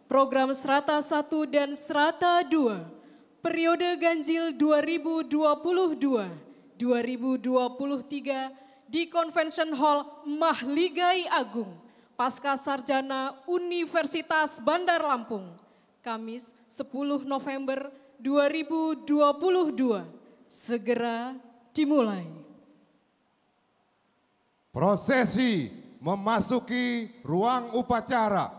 Program Strata 1 dan Strata 2, periode ganjil 2022-2023 di Convention Hall Mahligai Agung, Pasca Sarjana Universitas Bandar Lampung, Kamis 10 November 2022, segera dimulai. Prosesi memasuki ruang upacara.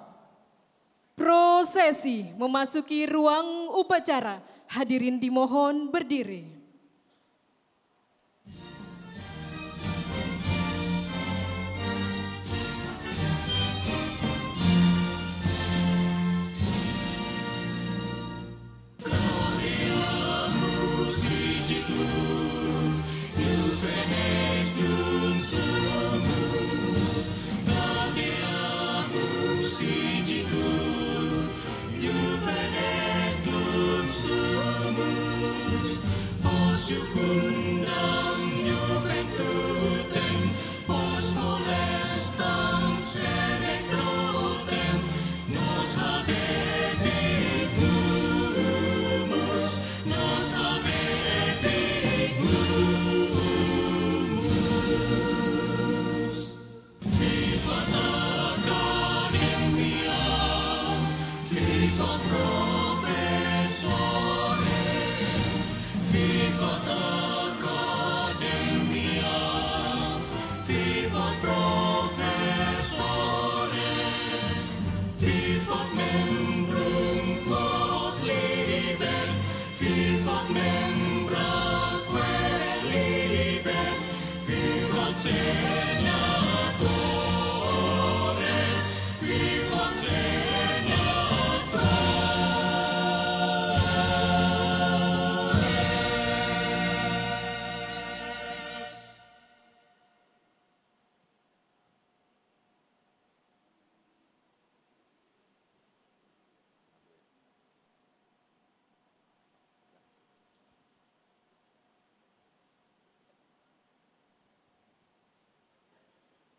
Prosesi memasuki ruang upacara. Hadirin dimohon berdiri.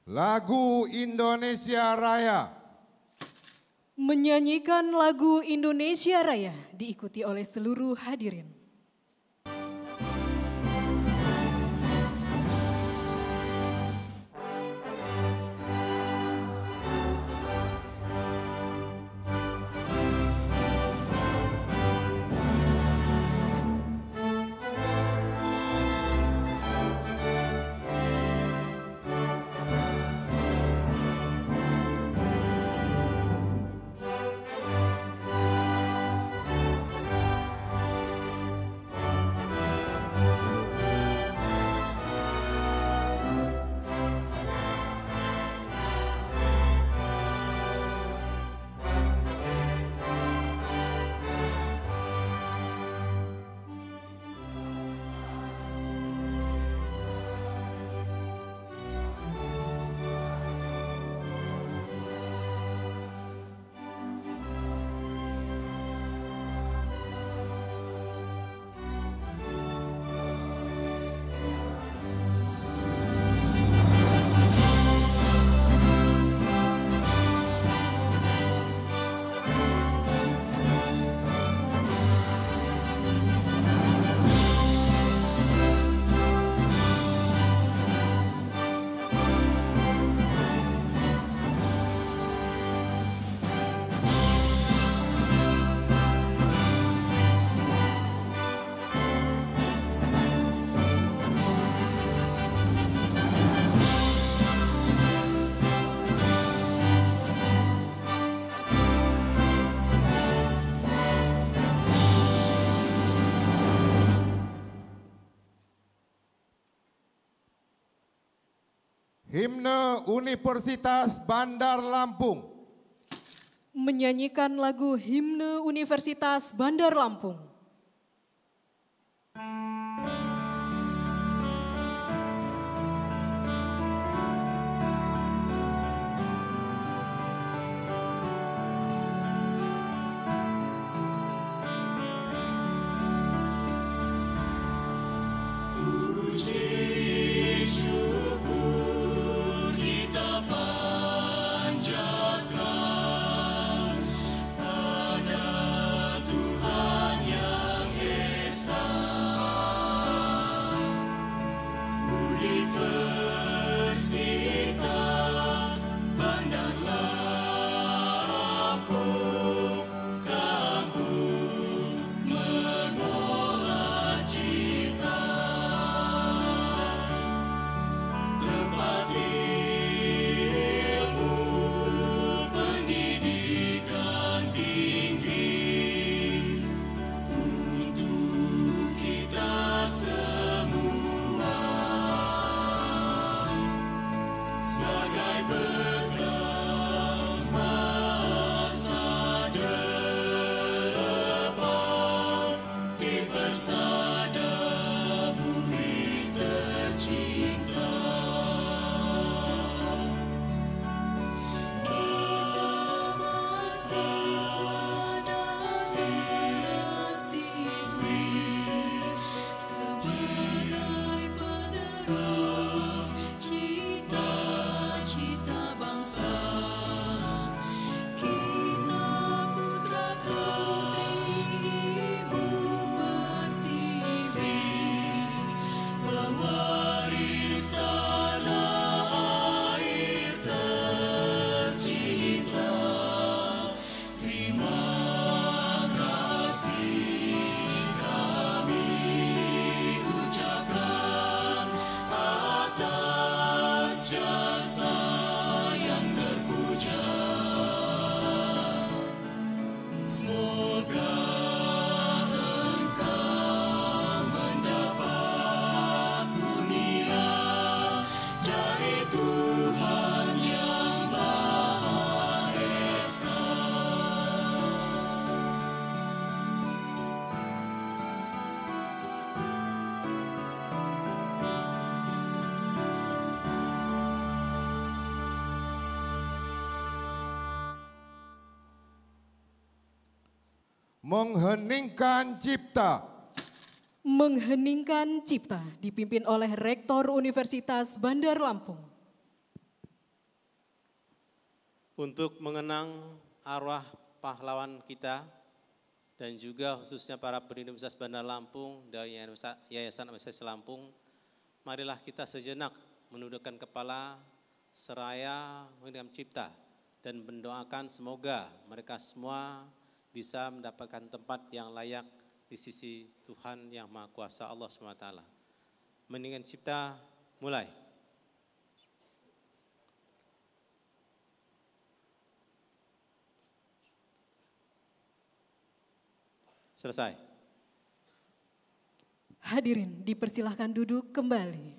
Lagu Indonesia Raya. Menyanyikan lagu Indonesia Raya diikuti oleh seluruh hadirin. Himne Universitas Bandar Lampung. Menyanyikan lagu Himne Universitas Bandar Lampung. Kita panjatkan Mengheningkan cipta. Mengheningkan cipta dipimpin oleh Rektor Universitas Bandar Lampung. Untuk mengenang arwah pahlawan kita dan juga khususnya para pendiri Universitas Bandar Lampung dan Yayasan Universitas Lampung, marilah kita sejenak menundukkan kepala seraya mengheningkan cipta dan mendoakan semoga mereka semua bisa mendapatkan tempat yang layak di sisi Tuhan Yang Maha Kuasa Allah SWT. Mendingan cipta, mulai. Selesai. Hadirin dipersilahkan duduk kembali.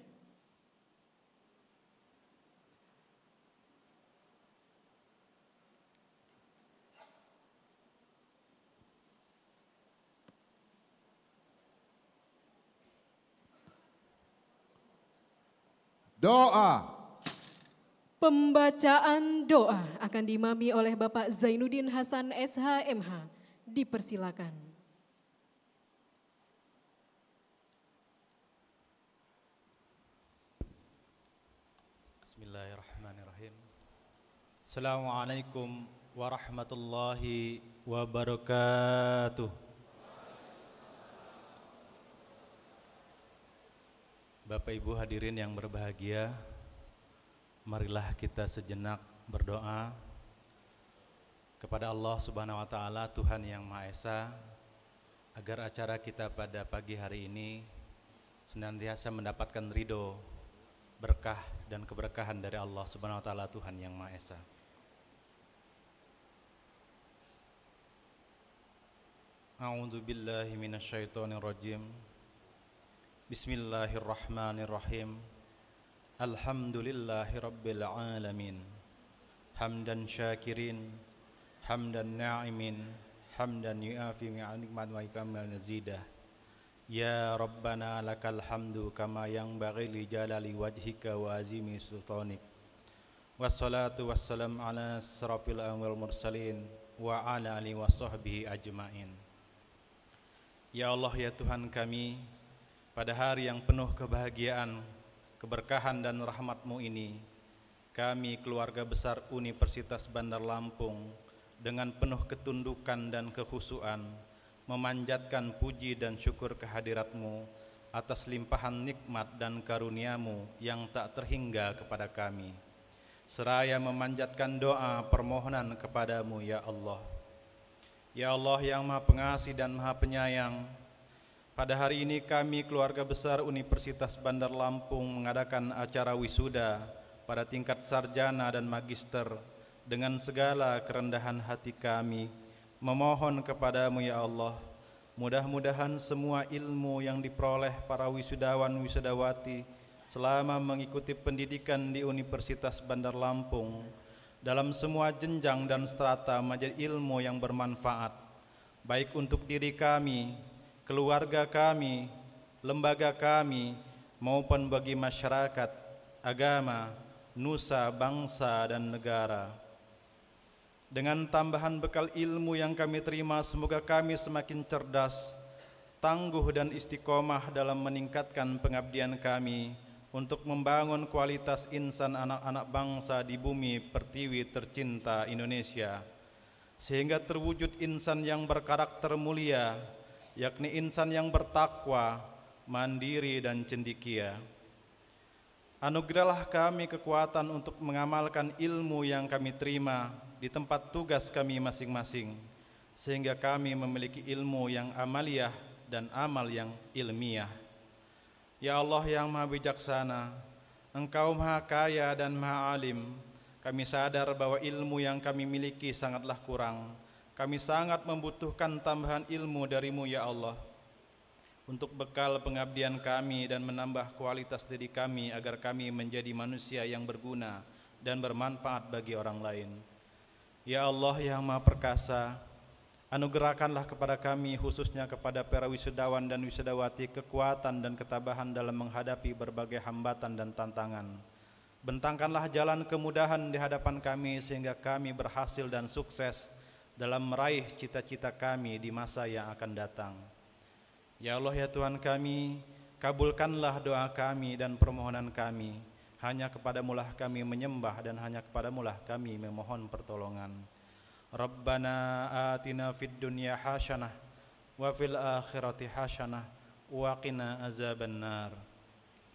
Doa. Pembacaan doa akan diimami oleh Bapak Zainuddin Hasan SH.MH. Dipersilakan. Bismillahirrahmanirrahim. Assalamualaikum warahmatullahi wabarakatuh. Bapak Ibu hadirin yang berbahagia, marilah kita sejenak berdoa kepada Allah Subhanahu wa taala, Tuhan Yang Maha Esa, agar acara kita pada pagi hari ini senantiasa mendapatkan ridho, berkah dan keberkahan dari Allah Subhanahu wa taala, Tuhan Yang Maha Esa. A'udzu billahi minasyaitonir rajim. Bismillahirrahmanirrahim. Alhamdulillahi rabbil alamin. Hamdan syakirin, hamdan na'imin, hamdan yu'afi mi'anikmat wa ikamal nazidah. Ya Rabbana lakal hamdu kama yanbaghi li jalali wajhika wa azimi sultanik. Wassalatu wassalam ala asrafil anwar mursalin wa ala alihi wa sahbihi ajma'in. Ya Allah, ya Tuhan kami, pada hari yang penuh kebahagiaan, keberkahan dan rahmat-Mu ini, kami keluarga besar Universitas Bandar Lampung dengan penuh ketundukan dan kekhusyuan memanjatkan puji dan syukur kehadirat-Mu atas limpahan nikmat dan karunia-Mu yang tak terhingga kepada kami, seraya memanjatkan doa permohonan kepada-Mu, ya Allah. Ya Allah yang Maha Pengasih dan Maha Penyayang, pada hari ini kami keluarga besar Universitas Bandar Lampung mengadakan acara wisuda pada tingkat sarjana dan magister dengan segala kerendahan hati kami memohon kepada-Mu, ya Allah, mudah-mudahan semua ilmu yang diperoleh para wisudawan wisudawati selama mengikuti pendidikan di Universitas Bandar Lampung dalam semua jenjang dan strata menjadi ilmu yang bermanfaat baik untuk diri kami, keluarga kami, lembaga kami, maupun bagi masyarakat, agama, nusa, bangsa, dan negara. Dengan tambahan bekal ilmu yang kami terima, semoga kami semakin cerdas, tangguh dan istiqomah dalam meningkatkan pengabdian kami untuk membangun kualitas insan anak-anak bangsa di bumi pertiwi tercinta Indonesia, sehingga terwujud insan yang berkarakter mulia, yakni insan yang bertakwa, mandiri dan cendekia. Anugerahlah kami kekuatan untuk mengamalkan ilmu yang kami terima di tempat tugas kami masing-masing, sehingga kami memiliki ilmu yang amaliyah dan amal yang ilmiah. Ya Allah yang Maha Bijaksana, Engkau Maha Kaya dan Maha Alim. Kami sadar bahwa ilmu yang kami miliki sangatlah kurang. Kami sangat membutuhkan tambahan ilmu dari-Mu ya Allah, untuk bekal pengabdian kami dan menambah kualitas diri kami agar kami menjadi manusia yang berguna dan bermanfaat bagi orang lain. Ya Allah yang Maha Perkasa, anugerahkanlah kepada kami, khususnya kepada para wisudawan dan wisudawati, kekuatan dan ketabahan dalam menghadapi berbagai hambatan dan tantangan. Bentangkanlah jalan kemudahan di hadapan kami sehingga kami berhasil dan sukses dalam meraih cita-cita kami di masa yang akan datang. Ya Allah ya Tuhan kami, kabulkanlah doa kami dan permohonan kami. Hanya kepadamu-lah kami menyembah dan hanya kepadamu-lah kami memohon pertolongan. Rabbana atina fid dunya hasanah wa fil akhirati hasanah wa qina azabannar.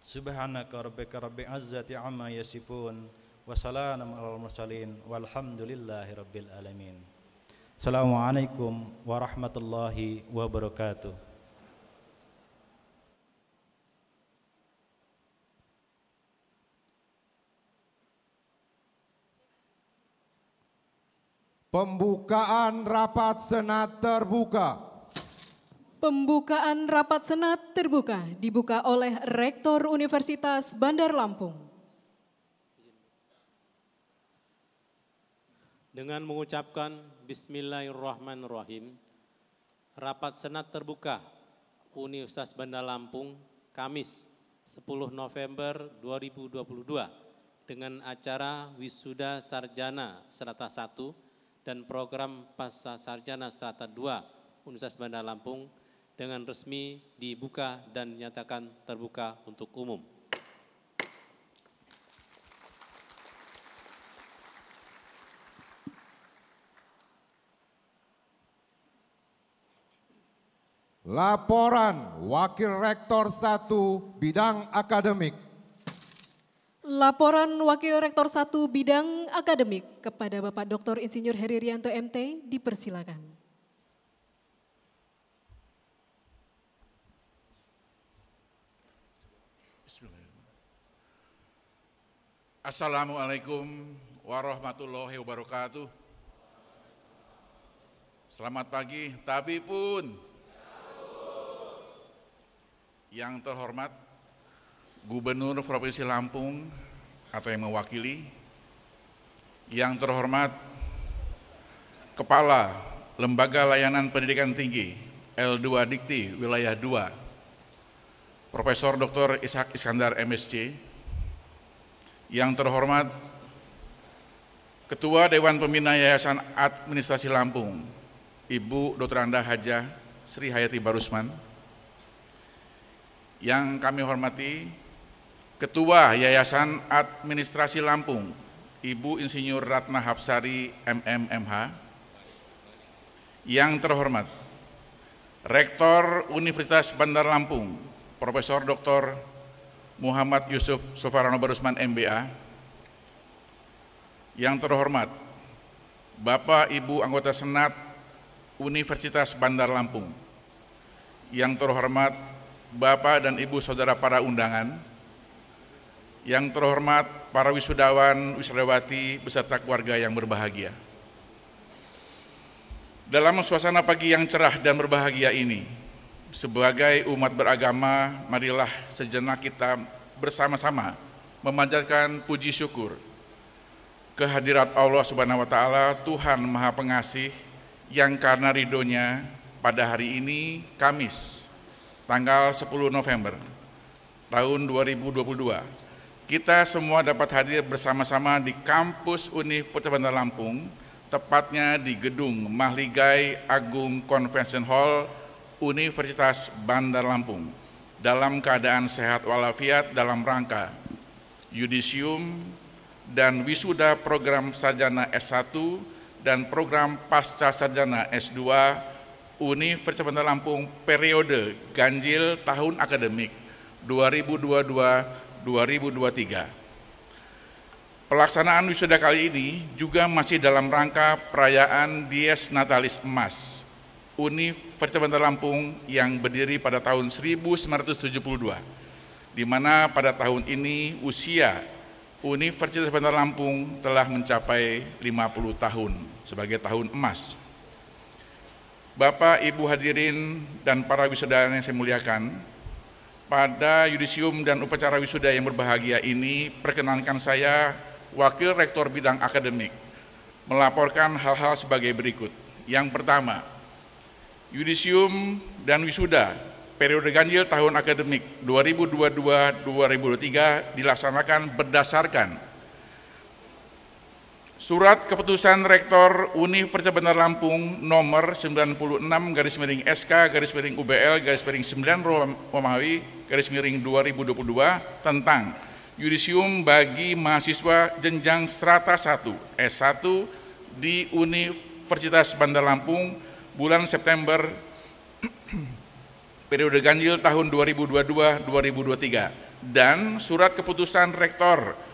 Subhanaka rabbika rabbil izzati amma yasifun wa salamun alal mursalin walhamdulillahi rabbil alamin. Assalamualaikum warahmatullahi wabarakatuh. Pembukaan rapat Senat terbuka. Pembukaan rapat Senat terbuka dibuka oleh Rektor Universitas Bandar Lampung. Dengan mengucapkan Bismillahirrahmanirrahim, rapat Senat terbuka Universitas Bandar Lampung, Kamis 10 November 2022 dengan acara Wisuda Sarjana Strata 1 dan program Pasca Sarjana Strata 2 Universitas Bandar Lampung dengan resmi dibuka dan nyatakan terbuka untuk umum. Laporan Wakil Rektor 1 Bidang Akademik. Laporan Wakil Rektor 1 Bidang Akademik kepada Bapak Dr. Insinyur Heri Rianto MT dipersilakan. Assalamualaikum warahmatullahi wabarakatuh. Selamat pagi, Tabipun. Yang terhormat Gubernur Provinsi Lampung atau yang mewakili, yang terhormat Kepala Lembaga Layanan Pendidikan Tinggi L2 Dikti Wilayah 2, Profesor Dr. Ishak Iskandar MSc, yang terhormat Ketua Dewan Pembina Yayasan Administrasi Lampung, Ibu Dr. Anda Hajah Sri Hayati Barusman, yang kami hormati Ketua Yayasan Administrasi Lampung, Ibu Insinyur Ratna Hapsari MMMH, yang terhormat Rektor Universitas Bandar Lampung, Profesor Dr. Muhammad Yusuf Sofarano Barusman MBA, yang terhormat Bapak Ibu anggota Senat Universitas Bandar Lampung, yang terhormat Bapak dan Ibu saudara para undangan, yang terhormat para wisudawan, wisudawati beserta keluarga yang berbahagia. Dalam suasana pagi yang cerah dan berbahagia ini, sebagai umat beragama, marilah sejenak kita bersama-sama memanjatkan puji syukur kehadirat Allah Subhanahu wa Ta'ala, Tuhan Maha Pengasih, yang karena ridhonya pada hari ini, Kamis, tanggal 10 November tahun 2022, kita semua dapat hadir bersama-sama di kampus Universitas Bandar Lampung, tepatnya di gedung Mahligai Agung Convention Hall Universitas Bandar Lampung, dalam keadaan sehat walafiat dalam rangka yudisium dan wisuda program sarjana S1 dan program pasca sarjana S2 Universitas Bandar Lampung periode ganjil tahun akademik 2022-2023. Pelaksanaan wisuda kali ini juga masih dalam rangka perayaan Dies Natalis Emas Universitas Bandar Lampung yang berdiri pada tahun 1972, di mana pada tahun ini usia Universitas Bandar Lampung telah mencapai 50 tahun sebagai tahun emas. Bapak, Ibu hadirin, dan para wisudawan yang saya muliakan, pada yudisium dan upacara wisuda yang berbahagia ini, perkenankan saya, Wakil Rektor Bidang Akademik, melaporkan hal-hal sebagai berikut. Yang pertama, yudisium dan wisuda periode ganjil tahun akademik 2022-2023 dilaksanakan berdasarkan Surat Keputusan Rektor Universitas Bandar Lampung nomor 96/SK/UBL/9 Romawi /2022 tentang yudisium bagi mahasiswa jenjang strata 1 S1 di Universitas Bandar Lampung bulan September periode ganjil tahun 2022-2023 dan Surat Keputusan Rektor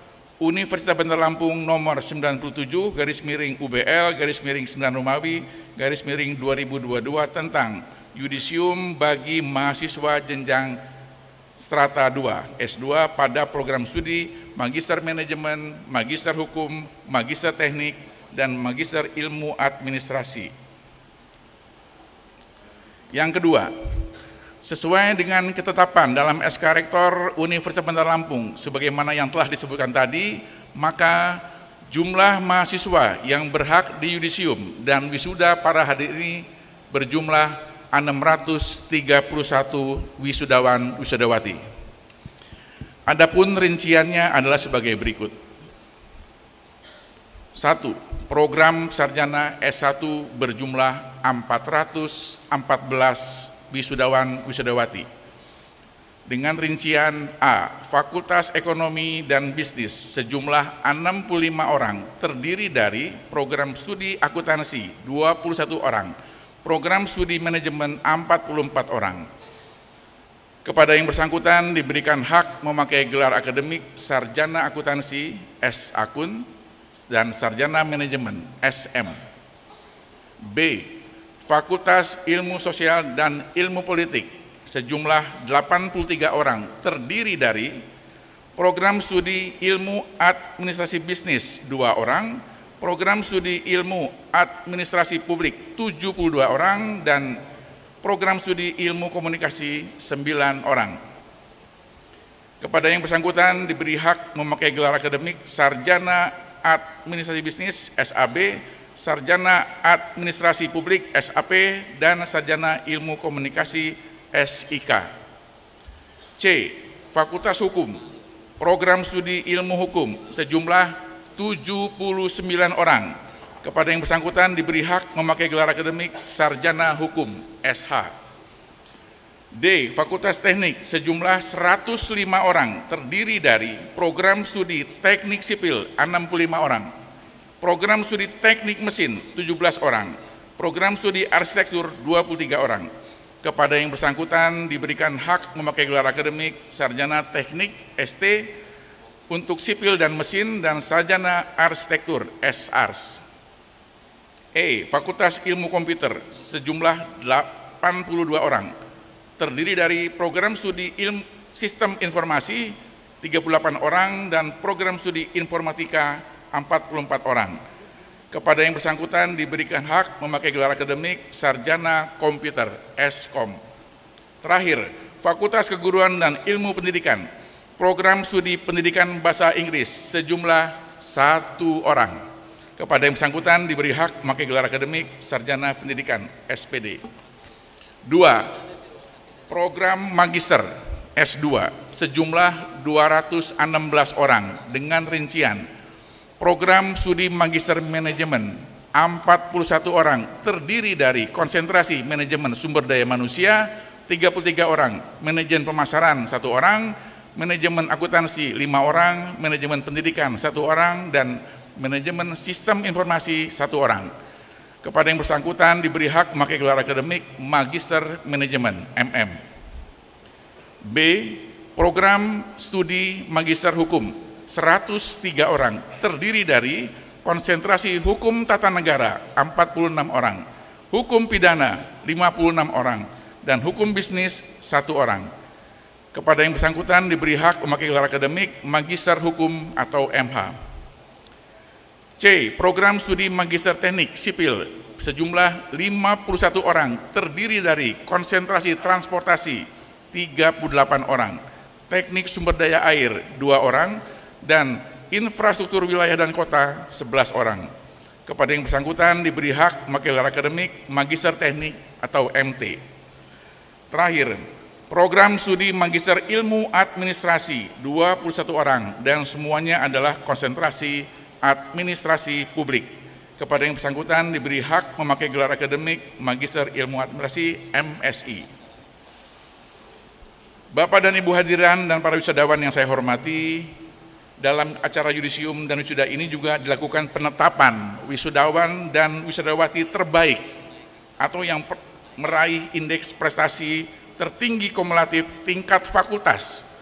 Universitas Bandar Lampung nomor 97/UBL/9 Romawi /2022 tentang yudisium bagi mahasiswa jenjang strata 2 S2 pada program studi Magister Manajemen, Magister Hukum, Magister Teknik, dan Magister Ilmu Administrasi. Yang kedua, sesuai dengan ketetapan dalam SK Rektor Universitas Bandar Lampung sebagaimana yang telah disebutkan tadi, maka jumlah mahasiswa yang berhak di yudisium dan wisuda para hadirin ini berjumlah 631 wisudawan wisudawati. Adapun rinciannya adalah sebagai berikut. 1. Program sarjana S1 berjumlah 414 wisudawan wisudawati dengan rincian A. Fakultas Ekonomi dan Bisnis sejumlah 65 orang terdiri dari program studi akuntansi 21 orang, program studi manajemen 44 orang. Kepada yang bersangkutan diberikan hak memakai gelar akademik sarjana akuntansi S Akun dan sarjana manajemen SM. B. Fakultas Ilmu Sosial dan Ilmu Politik sejumlah 83 orang terdiri dari program studi Ilmu Administrasi Bisnis 2 orang, program studi Ilmu Administrasi Publik 72 orang, dan program studi Ilmu Komunikasi 9 orang. Kepada yang bersangkutan diberi hak memakai gelar akademik Sarjana Administrasi Bisnis SAB, Sarjana Administrasi Publik SAP, dan Sarjana Ilmu Komunikasi SIK. C. Fakultas Hukum, program studi Ilmu Hukum sejumlah 79 orang. Kepada yang bersangkutan diberi hak memakai gelar akademik Sarjana Hukum SH. D. Fakultas Teknik sejumlah 105 orang terdiri dari program studi Teknik Sipil 65 orang, program studi Teknik Mesin 17 orang, program studi Arsitektur 23 orang. Kepada yang bersangkutan diberikan hak memakai gelar akademik Sarjana Teknik ST untuk Sipil dan Mesin dan Sarjana Arsitektur SARS. E. Fakultas Ilmu Komputer sejumlah 82 orang terdiri dari program studi Sistem Informasi 38 orang dan program studi Informatika 44 orang. Kepada yang bersangkutan diberikan hak memakai gelar akademik Sarjana Komputer SKOM. Terakhir, Fakultas Keguruan dan Ilmu Pendidikan, program studi Pendidikan Bahasa Inggris sejumlah 1 orang. Kepada yang bersangkutan diberi hak memakai gelar akademik Sarjana Pendidikan SPD. 2. Program Magister S2 sejumlah 216 orang dengan rincian program studi Magister Manajemen 41 orang terdiri dari konsentrasi manajemen sumber daya manusia 33 orang, manajemen pemasaran 1 orang, manajemen akuntansi 5 orang, manajemen pendidikan 1 orang, dan manajemen sistem informasi 1 orang. Kepada yang bersangkutan diberi hak memakai gelar akademik Magister Manajemen MM. B. Program studi Magister Hukum 103 orang terdiri dari konsentrasi Hukum Tata Negara 46 orang, Hukum Pidana 56 orang, dan Hukum Bisnis 1 orang. Kepada yang bersangkutan diberi hak memakai gelar akademik Magister Hukum atau MH. C. Program studi Magister Teknik Sipil sejumlah 51 orang, terdiri dari konsentrasi transportasi 38 orang, teknik sumber daya air 2 orang, dan infrastruktur wilayah dan kota 11 orang. Kepada yang bersangkutan diberi hak memakai gelar akademik Magister Teknik atau MT. Terakhir, program studi Magister Ilmu Administrasi 21 orang dan semuanya adalah konsentrasi administrasi publik. Kepada yang bersangkutan diberi hak memakai gelar akademik Magister Ilmu Administrasi MSI. Bapak dan Ibu hadirin dan para wisadawan yang saya hormati, dalam acara yudisium dan wisuda ini juga dilakukan penetapan wisudawan dan wisudawati terbaik atau yang meraih indeks prestasi tertinggi kumulatif tingkat fakultas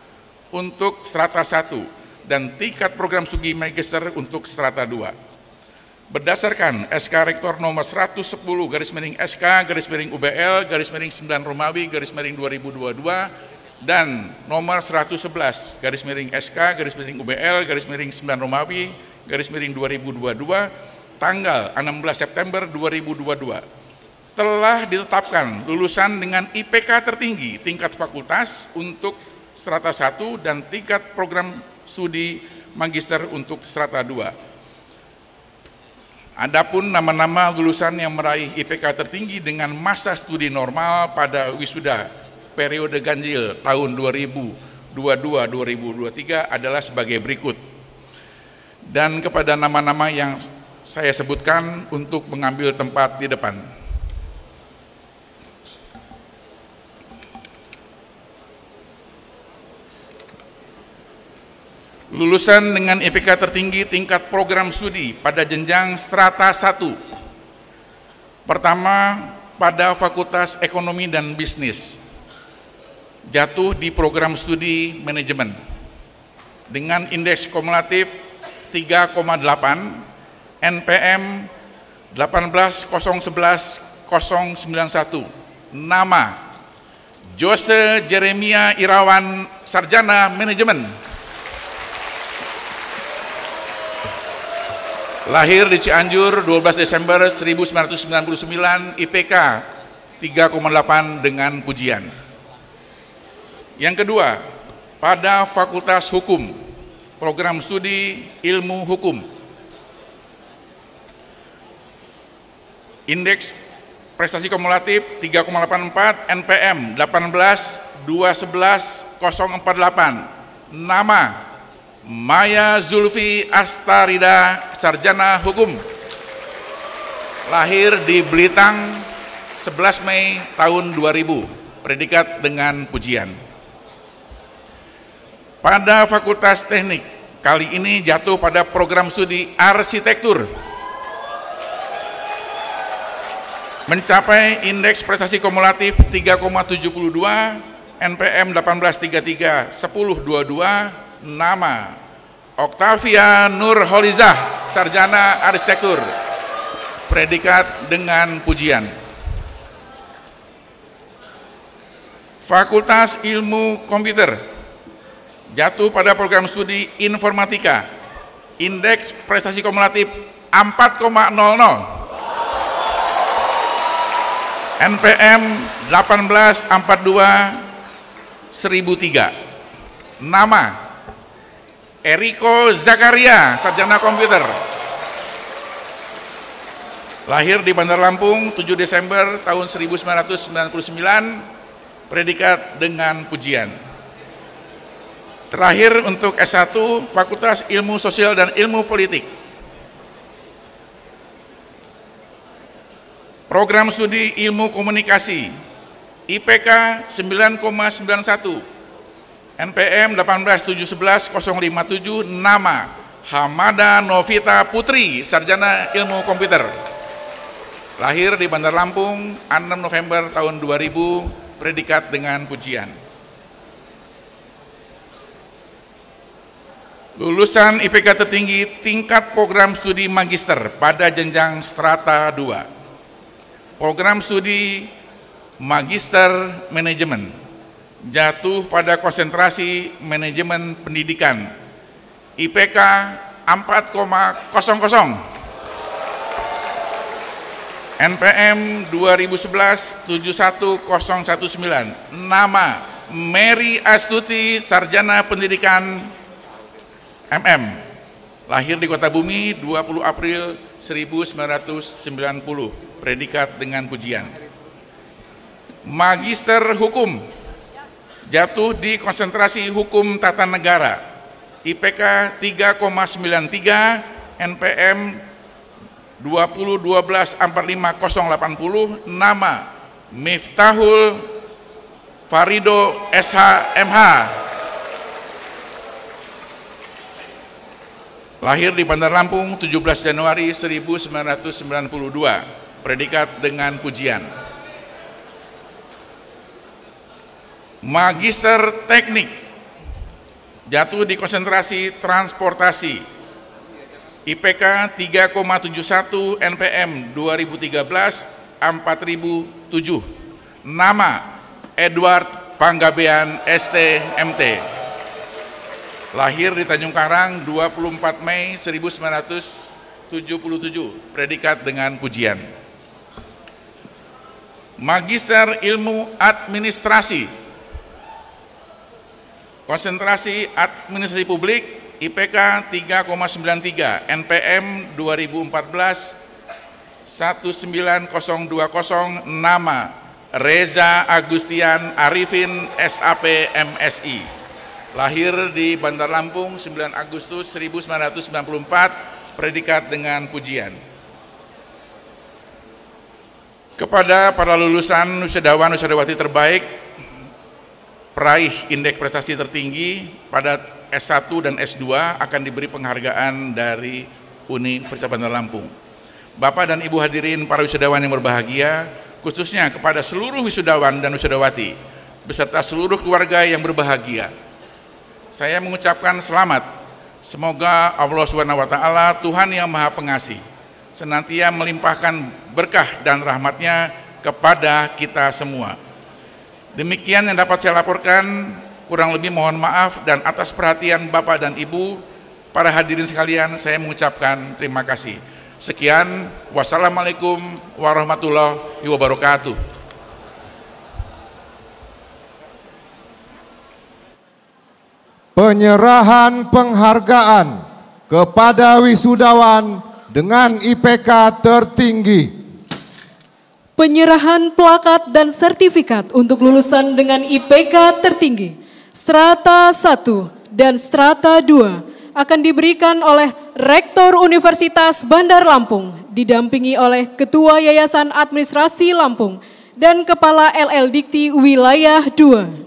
untuk strata 1 dan tingkat program studi magister untuk strata 2. Berdasarkan SK Rektor nomor 110/SK/UBL/9 dan nomor 111/SK/UBL/9 tanggal 16 September 2022 telah ditetapkan lulusan dengan IPK tertinggi tingkat fakultas untuk strata 1 dan tingkat program studi magister untuk strata 2. Adapun nama-nama lulusan yang meraih IPK tertinggi dengan masa studi normal pada wisuda periode ganjil tahun 2022-2023 adalah sebagai berikut. Dan kepada nama-nama yang saya sebutkan untuk mengambil tempat di depan. Lulusan dengan IPK tertinggi tingkat program studi pada jenjang strata 1. Pertama, pada Fakultas Ekonomi dan Bisnis. Jatuh di program studi manajemen dengan indeks kumulatif 3,8, NPM 18011-091. Nama Jose Jeremia Irawan, sarjana manajemen. Lahir di Cianjur 12 Desember 1999, IPK 3,8 dengan pujian. Yang kedua, pada Fakultas Hukum, program studi Ilmu Hukum. Indeks prestasi kumulatif 3,84, NPM 18-211-048. Nama Maya Zulfi Astarida, sarjana hukum. Lahir di Belitang 11 Mei tahun 2000, predikat dengan pujian. Pada Fakultas Teknik, kali ini jatuh pada program studi Arsitektur. Mencapai indeks prestasi kumulatif 3,72, NPM 1833-1022, nama Oktavia Nurholizah, sarjana arsitektur, predikat dengan pujian. Fakultas Ilmu Komputer jatuh pada program studi Informatika, indeks prestasi kumulatif 4,00, NPM 1842-1003. Nama Eriko Zakaria, sarjana komputer. Lahir di Bandar Lampung 7 Desember tahun 1999, predikat dengan pujian. Terakhir untuk S1, Fakultas Ilmu Sosial dan Ilmu Politik. Program studi Ilmu Komunikasi, IPK 9,91, NPM 18-711-057, nama Hamada Novita Putri, sarjana ilmu komputer. Lahir di Bandar Lampung 6 November tahun 2000, predikat dengan pujian. Lulusan IPK tertinggi tingkat program studi magister pada jenjang strata 2. Program studi magister manajemen jatuh pada konsentrasi manajemen pendidikan, IPK 4,00, NPM 2011-71019, nama Mary Astuti, Sarjana Pendidikan MM, lahir di Kota Bumi 20 April 1990, predikat dengan pujian. Magister Hukum, jatuh di konsentrasi Hukum Tata Negara, IPK 3,93, NPM 2012-45080, nama Miftahul Farido SHMH, lahir di Bandar Lampung 17 Januari 1992, predikat dengan pujian. Magister Teknik, jatuh di konsentrasi Transportasi, IPK 3,71, NPM 2013-4007, nama Edward Panggabean ST.MT, lahir di Tanjung Karang 24 Mei 1977, predikat dengan pujian. Magister Ilmu Administrasi, konsentrasi Administrasi Publik, IPK 3,93, NPM 2014-19020, nama Reza Agustian Arifin SAP MSI, lahir di Bandar Lampung 9 Agustus 1994, predikat dengan pujian. Kepada para lulusan wisudawan wisudawati terbaik, peraih indeks prestasi tertinggi pada S1 dan S2 akan diberi penghargaan dari Universitas Bandar Lampung. Bapak dan Ibu hadirin para wisudawan yang berbahagia, khususnya kepada seluruh wisudawan dan wisudawati beserta seluruh keluarga yang berbahagia, saya mengucapkan selamat. Semoga Allah SWT, Tuhan yang Maha Pengasih, senantiasa melimpahkan berkah dan rahmatnya kepada kita semua. Demikian yang dapat saya laporkan. Kurang lebih mohon maaf, dan atas perhatian Bapak dan Ibu, para hadirin sekalian, saya mengucapkan terima kasih. Sekian, wassalamualaikum warahmatullahi wabarakatuh. Penyerahan penghargaan kepada wisudawan dengan IPK tertinggi. Penyerahan plakat dan sertifikat untuk lulusan dengan IPK tertinggi Strata 1 dan Strata 2 akan diberikan oleh Rektor Universitas Bandar Lampung didampingi oleh Ketua Yayasan Administrasi Lampung dan Kepala LL Dikti Wilayah 2.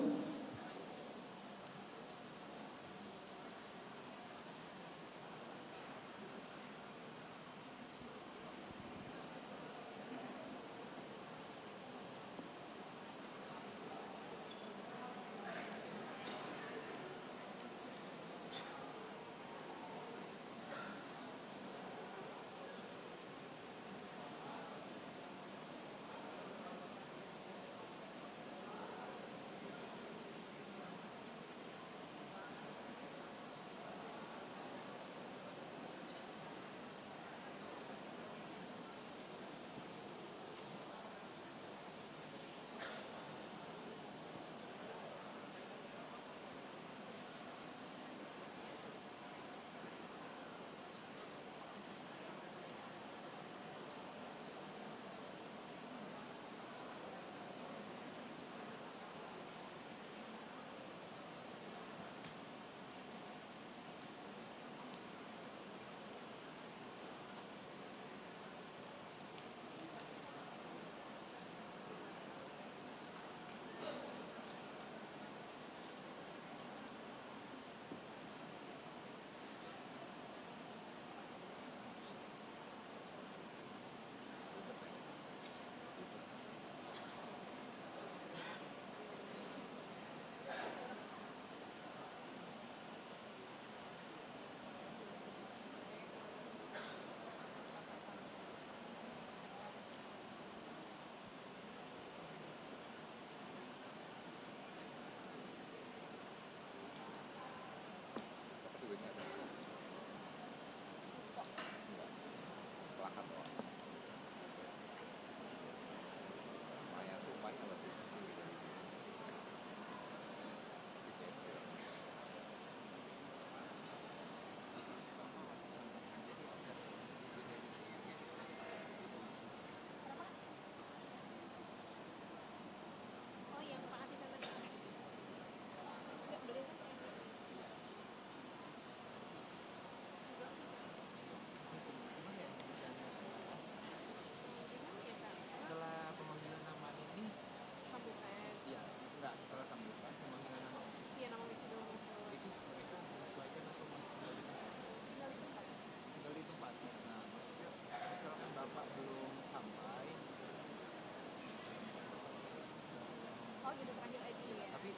gitu terakhir aja ya. Tapi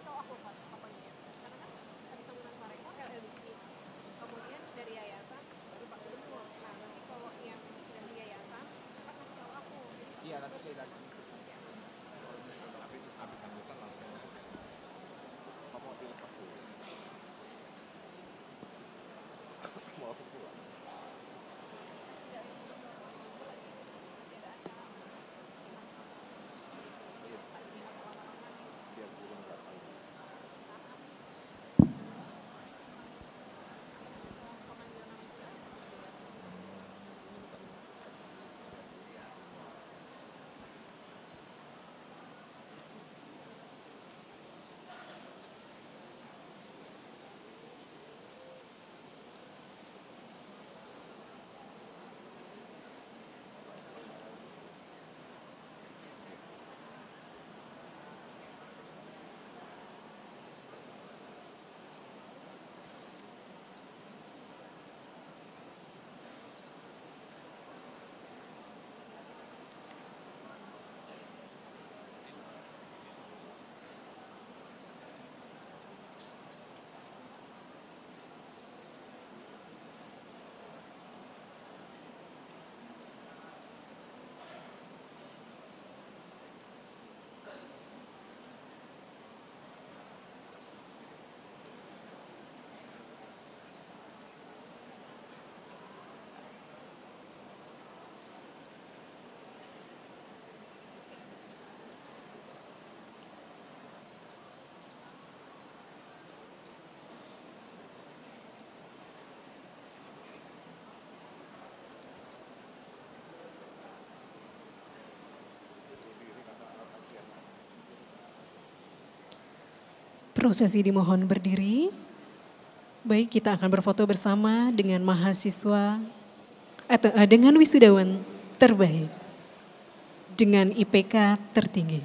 tahu aku Pak, pokoknya ya. Karena kan ada sambutan Pak Rektor LLBI, kemudian dari yayasan baru Pak Gubernur. Nah nanti kalau yang sudah di yayasan kan kasih tahu aku. Jadi iya nanti saya datang. Habis sambutan langsung mau dilepas dulu. Mau aku pulang. Prosesi dimohon berdiri. Baik, kita akan berfoto bersama dengan mahasiswa atau dengan wisudawan terbaik dengan IPK tertinggi.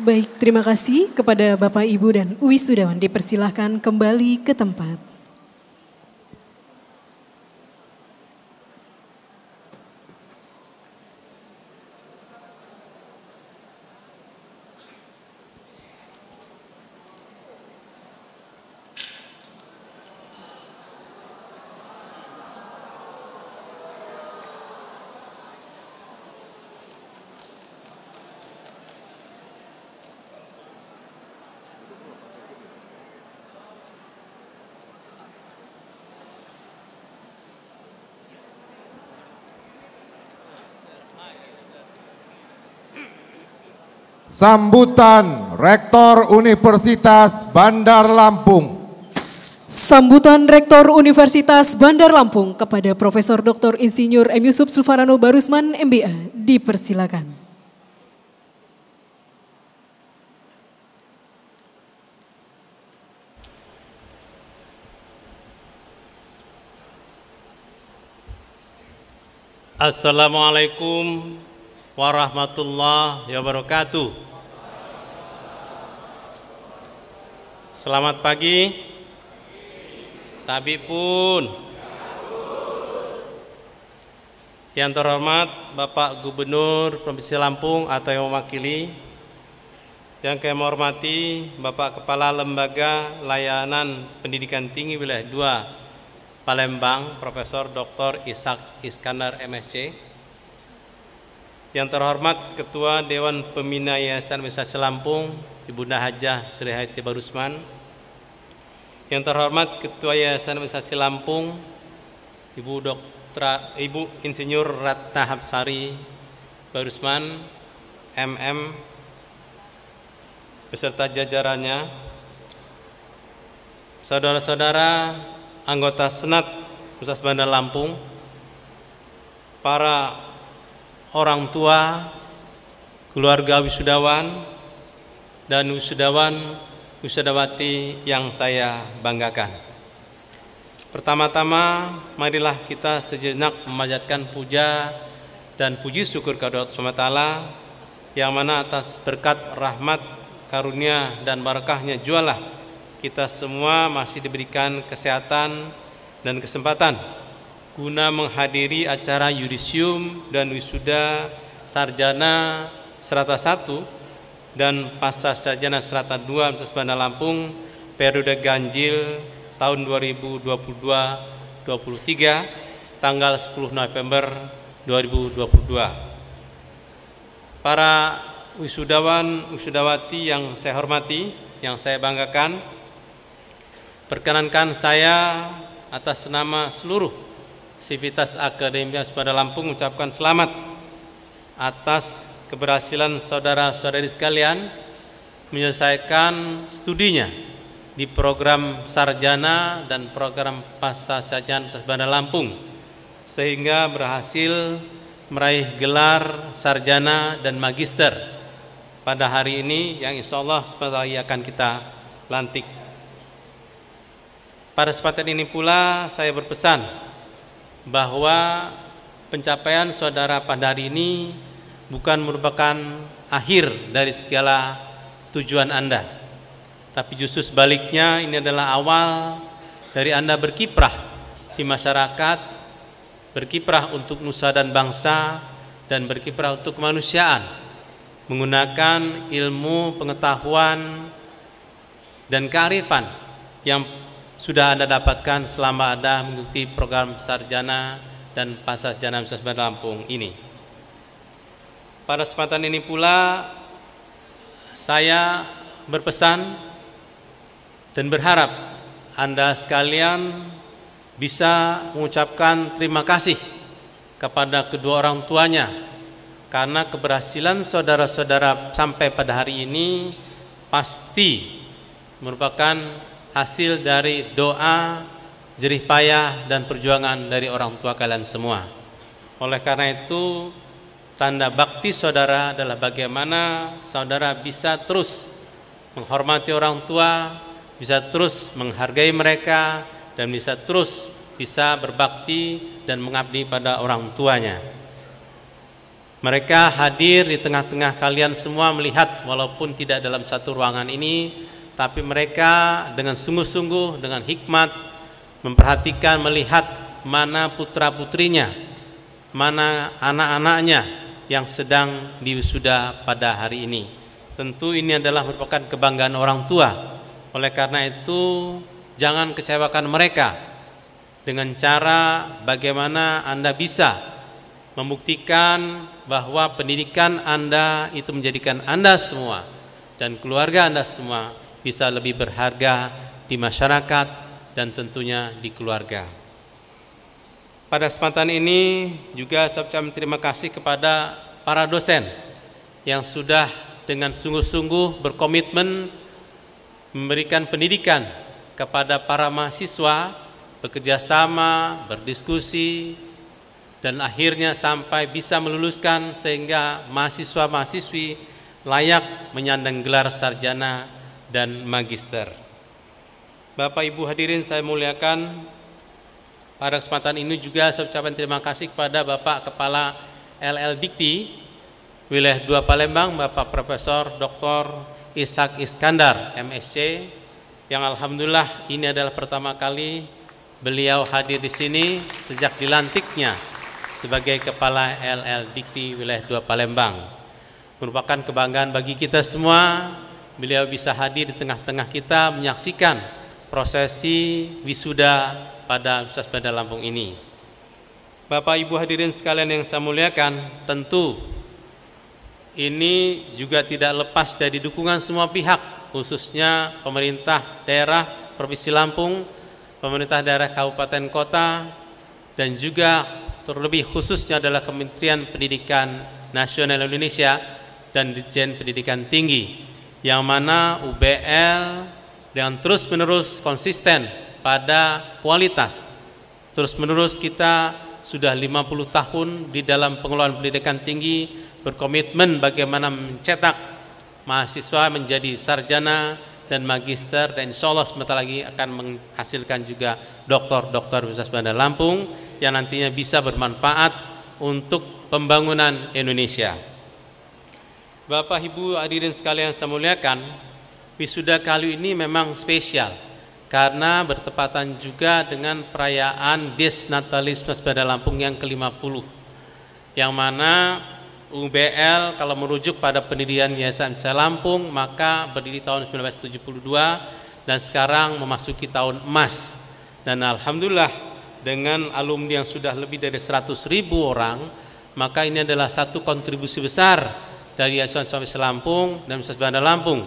Baik, terima kasih kepada Bapak, Ibu, dan wisudawan. Dipersilahkan kembali ke tempat. Sambutan Rektor Universitas Bandar Lampung. Sambutan Rektor Universitas Bandar Lampung kepada Profesor Dr. Insinyur M. Yusuf Sufarano Barusman, MBA, dipersilakan. Assalamualaikum warahmatullahi wabarakatuh. Selamat pagi. Tabib pun. Yang terhormat Bapak Gubernur Provinsi Lampung atau yang mewakili. Yang kami hormati Bapak Kepala Lembaga Layanan Pendidikan Tinggi Wilayah 2 Palembang, Profesor Dr. Ishak Iskandar MSc. Yang terhormat Ketua Dewan Pembina Yayasan Universitas Lampung, Ibunda Hajah Sri Hayati Barusman. Yang terhormat Ketua Yayasan Universitas Lampung, Ibu Insinyur Ratna Hapsari Barusman, MM, beserta jajarannya, saudara-saudara anggota Senat Universitas Bandar Lampung, para orang tua, keluarga wisudawan, dan wisudawati yang saya banggakan. Pertama-tama, marilah kita sejenak memanjatkan puja dan puji syukur kepada Allah SWT, yang mana atas berkat rahmat, karunia, dan barakahnya jualah kita semua masih diberikan kesehatan dan kesempatan guna menghadiri acara yudisium dan wisuda sarjana strata 1 dan pasca sarjana strata 2 Universitas Bandar Lampung periode ganjil tahun 2022-23 tanggal 10 November 2022. Para wisudawan, wisudawati yang saya hormati, yang saya banggakan, perkenankan saya atas nama seluruh Sivitas Akademi Universitas Bandar Lampung mengucapkan selamat atas keberhasilan saudara-saudari sekalian menyelesaikan studinya di program sarjana dan program pasca sarjana Universitas Bandar Lampung, sehingga berhasil meraih gelar sarjana dan magister pada hari ini yang insya Allah sebentar lagi akan kita lantik. Pada kesempatan ini pula saya berpesan bahwa pencapaian saudara pada hari ini bukan merupakan akhir dari segala tujuan Anda, tapi justru sebaliknya ini adalah awal dari Anda berkiprah di masyarakat, berkiprah untuk nusa dan bangsa, dan berkiprah untuk kemanusiaan, menggunakan ilmu, pengetahuan, dan kearifan yang sudah Anda dapatkan selama Anda mengikuti program sarjana dan pascasarjana Universitas Bandar Lampung ini. Pada kesempatan ini pula saya berpesan dan berharap Anda sekalian bisa mengucapkan terima kasih kepada kedua orang tuanya, karena keberhasilan saudara-saudara sampai pada hari ini pasti merupakan hasil dari doa, jerih payah, dan perjuangan dari orang tua kalian semua. Oleh karena itu, tanda bakti saudara adalah bagaimana saudara bisa terus menghormati orang tua, bisa terus menghargai mereka, dan bisa terus berbakti dan mengabdi pada orang tuanya. Mereka hadir di tengah-tengah kalian semua melihat, walaupun tidak dalam satu ruangan ini, tapi mereka dengan sungguh-sungguh, dengan hikmat memperhatikan, melihat mana putra-putrinya, mana anak-anaknya yang sedang diwisuda pada hari ini. Tentu ini adalah merupakan kebanggaan orang tua. Oleh karena itu, jangan kecewakan mereka dengan cara bagaimana Anda bisa membuktikan bahwa pendidikan Anda itu menjadikan Anda semua dan keluarga Anda semua bisa lebih berharga di masyarakat dan tentunya di keluarga. Pada kesempatan ini juga saya ucapkan terima kasih kepada para dosen yang sudah dengan sungguh-sungguh berkomitmen memberikan pendidikan kepada para mahasiswa, bekerja sama, berdiskusi, dan akhirnya sampai bisa meluluskan sehingga mahasiswa-mahasiswi layak menyandang gelar sarjana dan magister. Bapak Ibu hadirin saya muliakan, pada kesempatan ini juga saya ucapkan terima kasih kepada Bapak Kepala LL Dikti Wilayah 2 Palembang, Bapak Profesor Dr. Ishak Iskandar, MSc, yang alhamdulillah ini adalah pertama kali beliau hadir di sini sejak dilantiknya sebagai Kepala LL Dikti Wilayah 2 Palembang. Merupakan kebanggaan bagi kita semua, beliau bisa hadir di tengah-tengah kita menyaksikan prosesi wisuda pada Universitas Bandar Lampung ini. Bapak Ibu hadirin sekalian yang saya muliakan, tentu ini juga tidak lepas dari dukungan semua pihak, khususnya pemerintah daerah Provinsi Lampung, pemerintah daerah kabupaten kota, dan juga terlebih khususnya adalah Kementerian Pendidikan Nasional Indonesia dan Ditjen Pendidikan Tinggi, yang mana UBL dengan terus-menerus konsisten pada kualitas. Terus-menerus kita sudah 50 tahun di dalam pengelolaan pendidikan tinggi, berkomitmen bagaimana mencetak mahasiswa menjadi sarjana dan magister, dan insya Allah sebentar lagi akan menghasilkan juga doktor-doktor Universitas Bandar Lampung yang nantinya bisa bermanfaat untuk pembangunan Indonesia. Bapak Ibu hadirin sekalian saya muliakan, wisuda kali ini memang spesial karena bertepatan juga dengan perayaan Des Natalis Universitas Bandar Lampung yang ke-50, yang mana UBL kalau merujuk pada pendirian Yayasan Universitas Lampung maka berdiri tahun 1972 dan sekarang memasuki tahun emas. Dan alhamdulillah dengan alumni yang sudah lebih dari 100.000 orang, maka ini adalah satu kontribusi besar dari Yayasan Universitas Lampung dan Universitas Bandar Lampung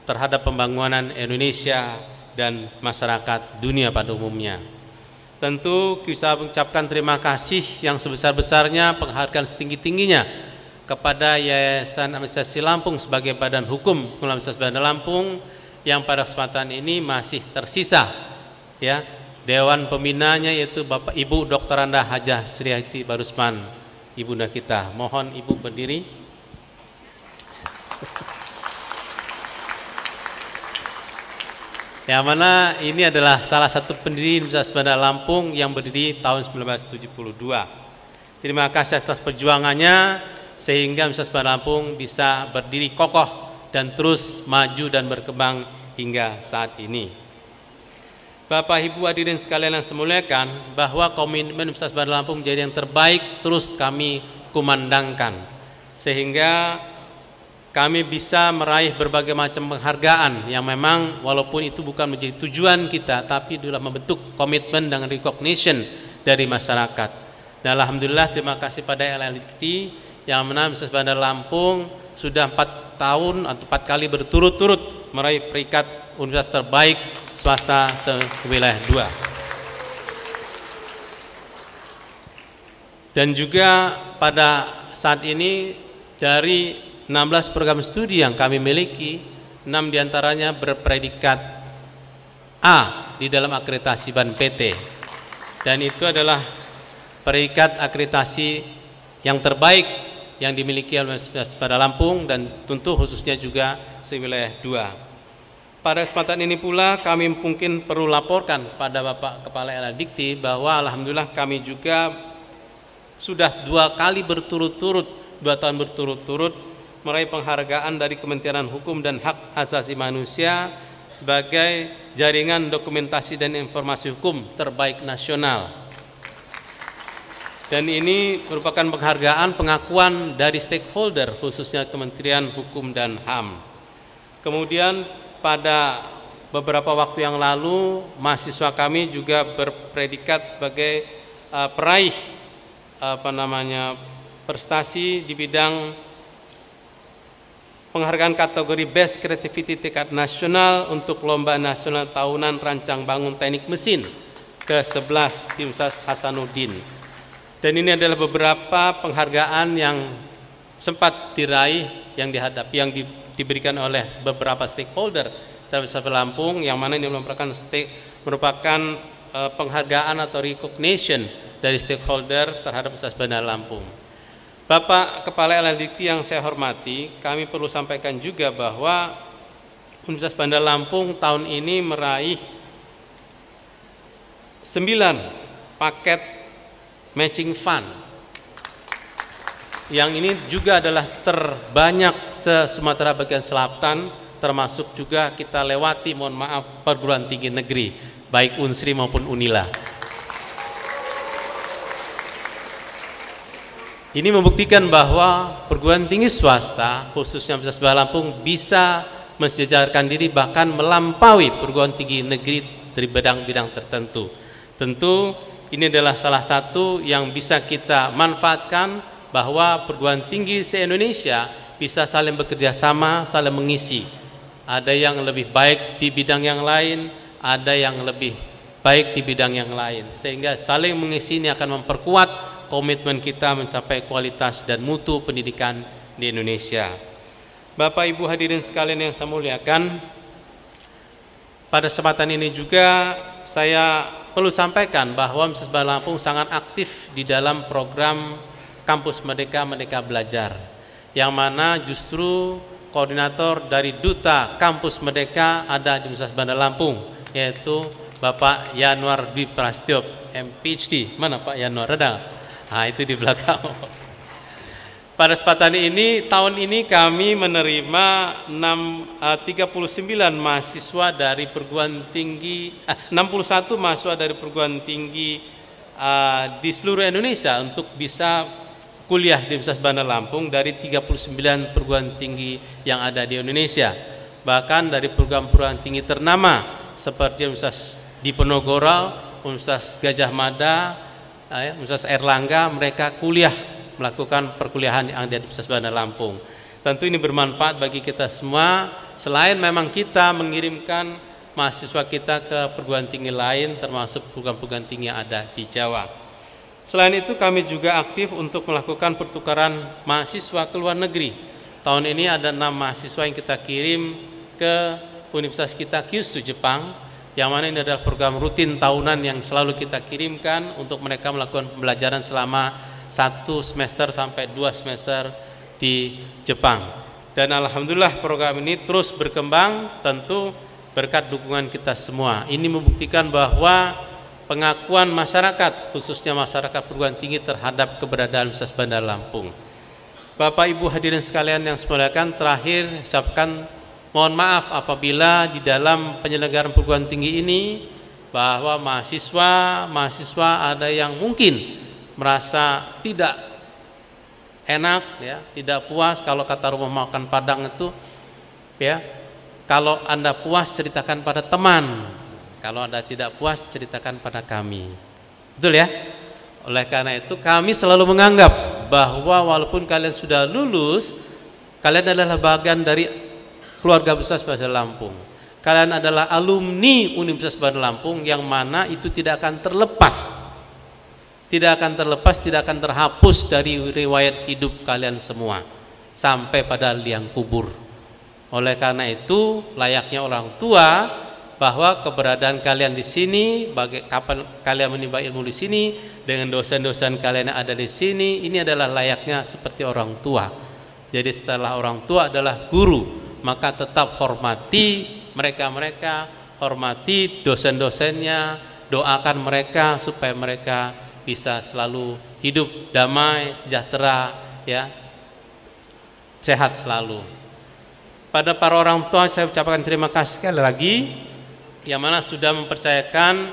terhadap pembangunan Indonesia dan masyarakat dunia pada umumnya. Tentu kita mengucapkan terima kasih yang sebesar-besarnya, penghargaan setinggi-tingginya kepada Yayasan Administrasi Lampung sebagai badan hukum Universitas Bandar Lampung yang pada kesempatan ini masih tersisa ya Dewan Pembinanya, yaitu Bapak Ibu Dr. Anda Hajah Sriati Barusman, ibunda kita. Mohon Ibu berdiri. Yang mana ini adalah salah satu pendiri Universitas Bandar Lampung yang berdiri tahun 1972. Terima kasih atas perjuangannya sehingga Universitas Bandar Lampung bisa berdiri kokoh dan terus maju dan berkembang hingga saat ini. Bapak Ibu hadirin sekalian yang saya muliakan, bahwa komitmen Universitas Bandar Lampung menjadi yang terbaik terus kami kumandangkan, sehingga kami bisa meraih berbagai macam penghargaan yang memang walaupun itu bukan menjadi tujuan kita, tapi adalah membentuk komitmen dan recognition dari masyarakat. Dan alhamdulillah terima kasih pada LLDT yang mana Universitas Bandar Lampung sudah 4 tahun atau 4 kali berturut-turut meraih peringkat universitas terbaik swasta se-wilayah 2. Dan juga pada saat ini dari 16 program studi yang kami miliki, 6 diantaranya berpredikat A di dalam akreditasi BAN PT, dan itu adalah predikat akreditasi yang terbaik yang dimiliki oleh Universitas Bandar Lampung dan tentu khususnya juga se-wilayah 2. Pada kesempatan ini pula kami mungkin perlu laporkan pada Bapak Kepala LLDikti bahwa alhamdulillah kami juga sudah 2 kali berturut-turut, 2 tahun berturut-turut meraih penghargaan dari Kementerian Hukum dan Hak Asasi Manusia sebagai jaringan dokumentasi dan informasi hukum terbaik nasional. Dan ini merupakan penghargaan pengakuan dari stakeholder khususnya Kementerian Hukum dan HAM. Kemudian pada beberapa waktu yang lalu mahasiswa kami juga berpredikat sebagai peraih prestasi di bidang penghargaan kategori Best Creativity tingkat nasional untuk Lomba Nasional Tahunan Rancang Bangun Teknik Mesin ke-11 di Universitas Hasanuddin. Dan ini adalah beberapa penghargaan yang sempat diraih yang diberikan oleh beberapa stakeholder terhadap Universitas Lampung, yang mana ini merupakan penghargaan atau recognition dari stakeholder terhadap Universitas Bandar Lampung. Bapak Kepala LLDikti yang saya hormati, kami perlu sampaikan juga bahwa Universitas Bandar Lampung tahun ini meraih 9 paket matching fund. Yang ini juga adalah terbanyak se-Sumatera bagian selatan, termasuk juga kita lewati, mohon maaf, perguruan tinggi negeri, baik Unsri maupun Unila. Ini membuktikan bahwa perguruan tinggi swasta, khususnya Universitas Bandar Lampung, bisa mensejajarkan diri bahkan melampaui perguruan tinggi negeri dari bidang-bidang tertentu. Tentu ini adalah salah satu yang bisa kita manfaatkan, bahwa perguruan tinggi se-Indonesia bisa saling bekerja sama, saling mengisi. Ada yang lebih baik di bidang yang lain, ada yang lebih baik di bidang yang lain, sehingga saling mengisi ini akan memperkuat komitmen kita mencapai kualitas dan mutu pendidikan di Indonesia. Bapak Ibu hadirin sekalian yang saya muliakan, pada kesempatan ini juga saya perlu sampaikan bahwa Universitas Bandar Lampung sangat aktif di dalam program Kampus Merdeka Merdeka Belajar, yang mana justru koordinator dari Duta Kampus Merdeka ada di Universitas Bandar Lampung, yaitu Bapak Yanwar Dwi Prasetyo, MPhD. Mana Pak Yanwar? Ada? Nah, itu di belakang. Pada kesempatan ini, tahun ini kami menerima 39 mahasiswa dari perguruan tinggi, 61 mahasiswa dari perguruan tinggi di seluruh Indonesia untuk bisa kuliah di Universitas Bandar Lampung dari 39 perguruan tinggi yang ada di Indonesia. Bahkan dari perguruan tinggi ternama seperti Universitas Diponegoro, Universitas Gajah Mada, Universitas Airlangga, mereka kuliah melakukan perkuliahan yang ada di Universitas Bandar Lampung. Tentu ini bermanfaat bagi kita semua, selain memang kita mengirimkan mahasiswa kita ke perguruan tinggi lain, termasuk perguruan tinggi yang ada di Jawa. Selain itu kami juga aktif untuk melakukan pertukaran mahasiswa ke luar negeri. Tahun ini ada 6 mahasiswa yang kita kirim ke Universitas kita Kyushu, Jepang, yang mana ini adalah program rutin tahunan yang selalu kita kirimkan untuk mereka melakukan pembelajaran selama 1 semester sampai 2 semester di Jepang. Dan alhamdulillah program ini terus berkembang, tentu berkat dukungan kita semua. Ini membuktikan bahwa pengakuan masyarakat, khususnya masyarakat perguruan tinggi terhadap keberadaan Universitas Bandar Lampung. Bapak Ibu hadirin sekalian yang saya muliakan, terakhir saya ucapkan mohon maaf apabila di dalam penyelenggaraan perguruan tinggi ini bahwa mahasiswa ada yang mungkin merasa tidak enak, ya, tidak puas. Kalau kata rumah makan Padang itu, ya, kalau Anda puas ceritakan pada teman, kalau Anda tidak puas ceritakan pada kami. Betul ya? Oleh karena itu kami selalu menganggap bahwa walaupun kalian sudah lulus, kalian adalah bagian dari keluarga besar Bandar Lampung. Kalian adalah alumni Universitas Bandar Lampung yang mana itu tidak akan terlepas, tidak akan terhapus dari riwayat hidup kalian semua sampai pada liang kubur. Oleh karena itu layaknya orang tua bahwa keberadaan kalian di sini, kapan kalian menimba ilmu di sini, dengan dosen-dosen kalian yang ada di sini, ini adalah layaknya seperti orang tua. Jadi setelah orang tua adalah guru, maka tetap hormati mereka, hormati dosen-dosennya, doakan mereka supaya mereka bisa selalu hidup damai, sejahtera, ya, sehat selalu. Pada para orang tua saya ucapkan terima kasih sekali lagi, yang mana sudah mempercayakan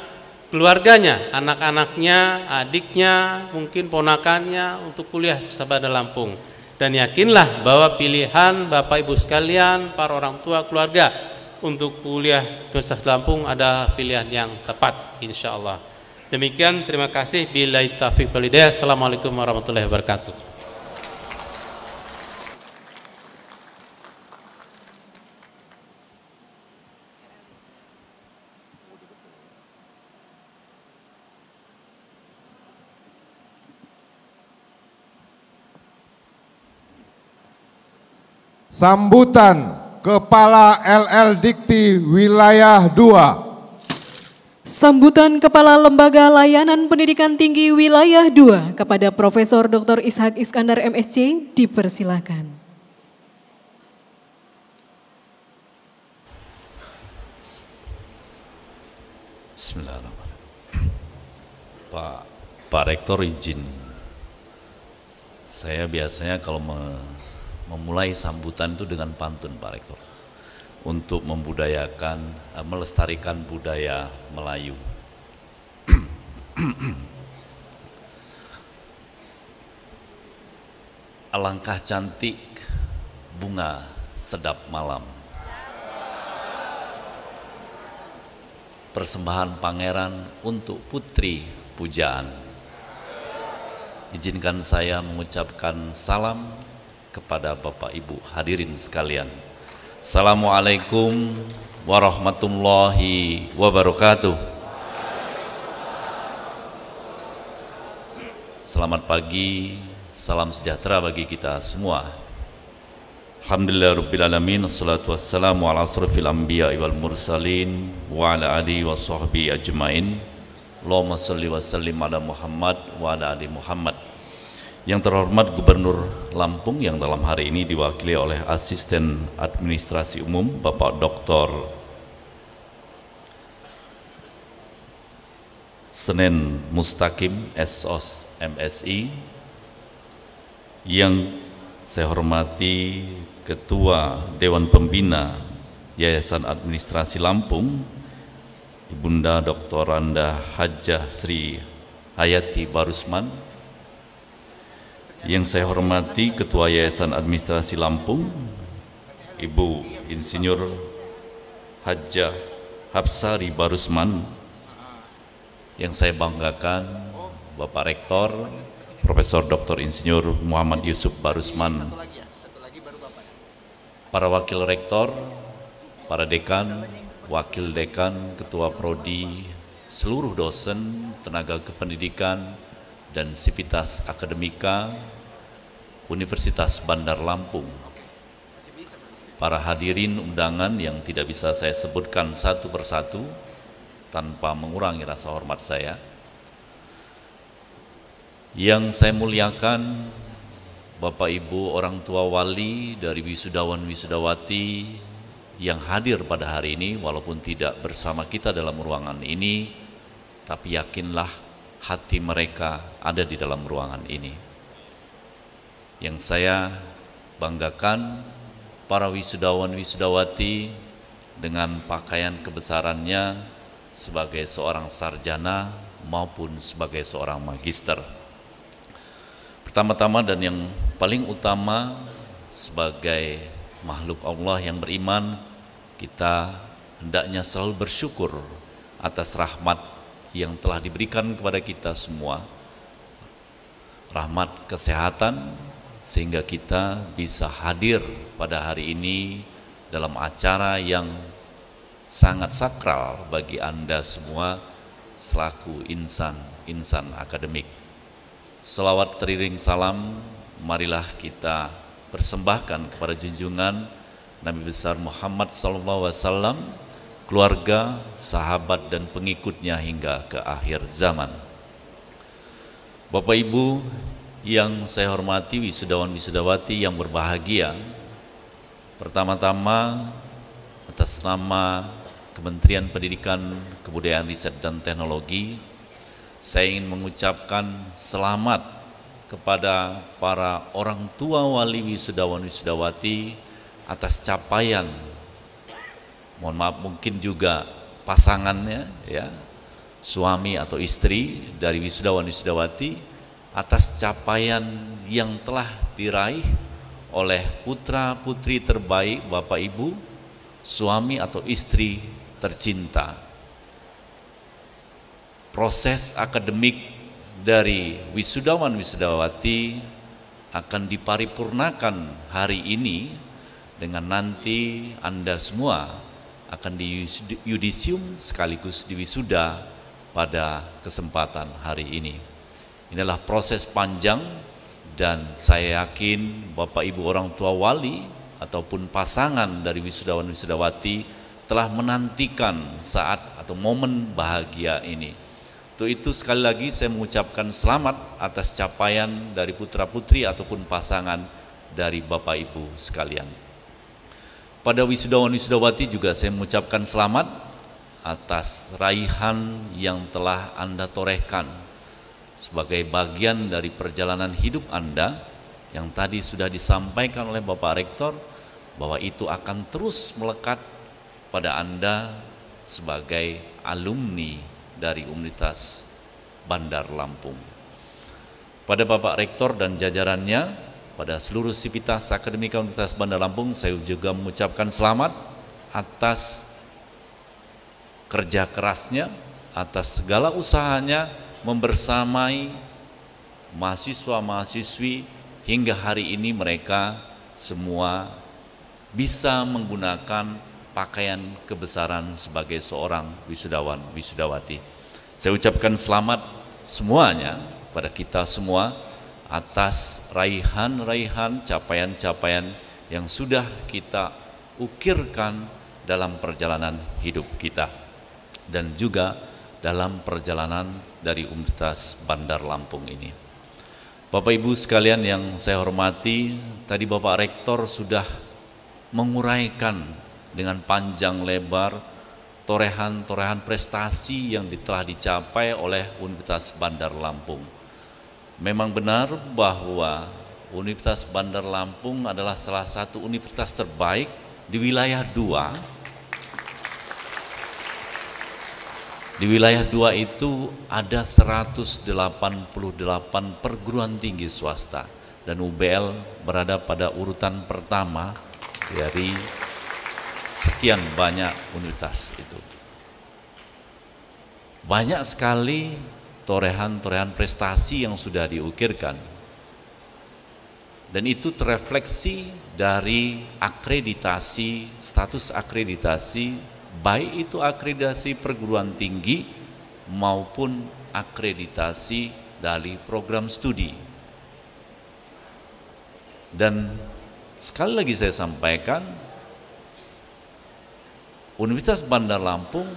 keluarganya, anak-anaknya, adiknya, mungkin ponakannya untuk kuliah di Bandar Lampung. Dan yakinlah bahwa pilihan Bapak Ibu sekalian, para orang tua keluarga untuk kuliah di Bandar Lampung ada pilihan yang tepat, insya Allah. Demikian, terima kasih. Billahi taufiq wal hidayah. Assalamualaikum warahmatullahi wabarakatuh. Sambutan Kepala LL Dikti Wilayah 2. Sambutan Kepala Lembaga Layanan Pendidikan Tinggi Wilayah 2 kepada Profesor Dr. Ishak Iskandar MSc dipersilakan. Bismillahirrahmanirrahim. Pak Rektor izin, saya biasanya kalau memulai sambutan itu dengan pantun Pak Rektor, untuk membudayakan, melestarikan budaya Melayu. Alangkah cantik bunga sedap malam, persembahan pangeran untuk putri pujaan. Izinkan saya mengucapkan salam kepada Bapak Ibu hadirin sekalian. Assalamualaikum warahmatullahi wabarakatuh. Selamat pagi, salam sejahtera bagi kita semua. Alhamdulillahirrabbilalamin. Assalatu wassalamu ala asrafil anbiya wal mursalin wa ala alihi wa sahbihi ajmain. Allahumma salli wa sallim ala Muhammad wa ala ali Muhammad. Yang terhormat Gubernur Lampung yang dalam hari ini diwakili oleh Asisten Administrasi Umum Bapak Dr. Senen Mustaqim SOS MSI. Yang saya hormati Ketua Dewan Pembina Yayasan Administrasi Lampung, Ibunda Dr. Randa Hajah Sri Hayati Barusman. Yang saya hormati Ketua Yayasan Administrasi Lampung, Ibu Insinyur Hajah Hapsari Barusman. Yang saya banggakan Bapak Rektor Profesor Dr. Insinyur Muhammad Yusuf Barusman, para wakil rektor, para dekan, wakil dekan, ketua prodi, seluruh dosen, tenaga kependidikan, dan sivitas akademika Universitas Bandar Lampung. Para hadirin undangan yang tidak bisa saya sebutkan satu persatu tanpa mengurangi rasa hormat saya. Yang saya muliakan Bapak Ibu orang tua wali dari wisudawan-wisudawati yang hadir pada hari ini, walaupun tidak bersama kita dalam ruangan ini, tapi yakinlah hati mereka ada di dalam ruangan ini. Yang saya banggakan para wisudawan-wisudawati dengan pakaian kebesarannya sebagai seorang sarjana maupun sebagai seorang magister. Pertama-tama dan yang paling utama, sebagai makhluk Allah yang beriman, kita hendaknya selalu bersyukur atas rahmat yang telah diberikan kepada kita semua. Rahmat kesehatan sehingga kita bisa hadir pada hari ini dalam acara yang sangat sakral bagi Anda semua selaku insan akademik. Selawat teriring salam, marilah kita persembahkan kepada junjungan Nabi besar Muhammad SAW, keluarga, sahabat dan pengikutnya hingga ke akhir zaman. Bapak Ibu yang saya hormati, wisudawan-wisudawati yang berbahagia, pertama-tama atas nama Kementerian Pendidikan, Kebudayaan, Riset dan Teknologi, saya ingin mengucapkan selamat kepada para orang tua wali wisudawan-wisudawati atas capaian, mohon maaf mungkin juga pasangannya ya, suami atau istri dari wisudawan-wisudawati, atas capaian yang telah diraih oleh putra-putri terbaik Bapak Ibu, suami atau istri tercinta. Proses akademik dari wisudawan-wisudawati akan diparipurnakan hari ini dengan nanti Anda semua akan di yudisium sekaligus diwisuda pada kesempatan hari ini. Inilah proses panjang dan saya yakin Bapak Ibu orang tua wali ataupun pasangan dari wisudawan-wisudawati telah menantikan saat atau momen bahagia ini. Untuk itu sekali lagi saya mengucapkan selamat atas capaian dari putra-putri ataupun pasangan dari Bapak Ibu sekalian. Pada wisudawan-wisudawati juga saya mengucapkan selamat atas raihan yang telah Anda torehkan sebagai bagian dari perjalanan hidup Anda yang tadi sudah disampaikan oleh Bapak Rektor bahwa itu akan terus melekat pada Anda sebagai alumni dari Universitas Bandar Lampung. Pada Bapak Rektor dan jajarannya, pada seluruh sivitas akademika Universitas Bandar Lampung, saya juga mengucapkan selamat atas kerja kerasnya, atas segala usahanya membersamai mahasiswa-mahasiswi hingga hari ini mereka semua bisa menggunakan pakaian kebesaran sebagai seorang wisudawan-wisudawati. Saya ucapkan selamat semuanya pada kita semua atas raihan-raihan, capaian-capaian yang sudah kita ukirkan dalam perjalanan hidup kita dan juga dalam perjalanan dari Universitas Bandar Lampung ini. Bapak Ibu sekalian yang saya hormati, tadi Bapak Rektor sudah menguraikan dengan panjang lebar torehan-torehan prestasi yang telah dicapai oleh Universitas Bandar Lampung. Memang benar bahwa Universitas Bandar Lampung adalah salah satu universitas terbaik di wilayah 2. Di wilayah 2 itu ada 188 perguruan tinggi swasta dan UBL berada pada urutan pertama dari sekian banyak universitas itu. Banyak sekali torehan-torehan prestasi yang sudah diukirkan. Dan itu terefleksi dari akreditasi, status akreditasi, baik itu akreditasi perguruan tinggi maupun akreditasi dari program studi. Dan sekali lagi saya sampaikan, Universitas Bandar Lampung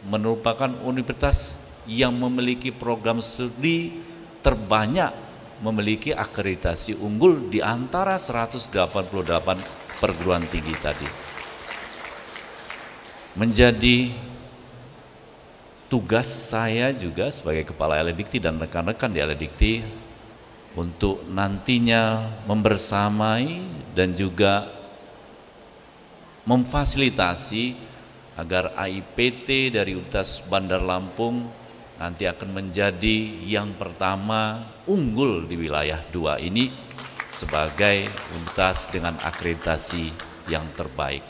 merupakan universitas yang memiliki program studi terbanyak memiliki akreditasi unggul di antara 188 perguruan tinggi tadi. Menjadi tugas saya juga sebagai Kepala LLDikti dan rekan-rekan di LLDikti untuk nantinya membersamai dan juga memfasilitasi agar AIPT dari Universitas Bandar Lampung nanti akan menjadi yang pertama unggul di wilayah 2 ini sebagai universitas dengan akreditasi yang terbaik.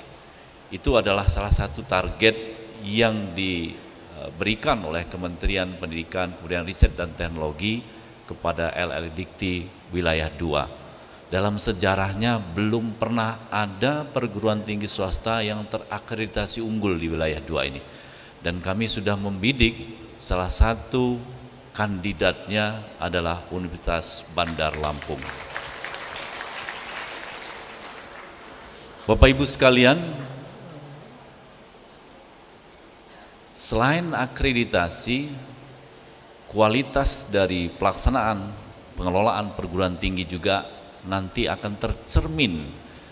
Itu adalah salah satu target yang diberikan oleh Kementerian Pendidikan, Kebudayaan, Riset dan Teknologi kepada LLDikti wilayah 2. Dalam sejarahnya belum pernah ada perguruan tinggi swasta yang terakreditasi unggul di wilayah 2 ini. Dan kami sudah membidik salah satu kandidatnya adalah Universitas Bandar Lampung. Bapak Ibu sekalian, selain akreditasi, kualitas dari pelaksanaan pengelolaan perguruan tinggi juga nanti akan tercermin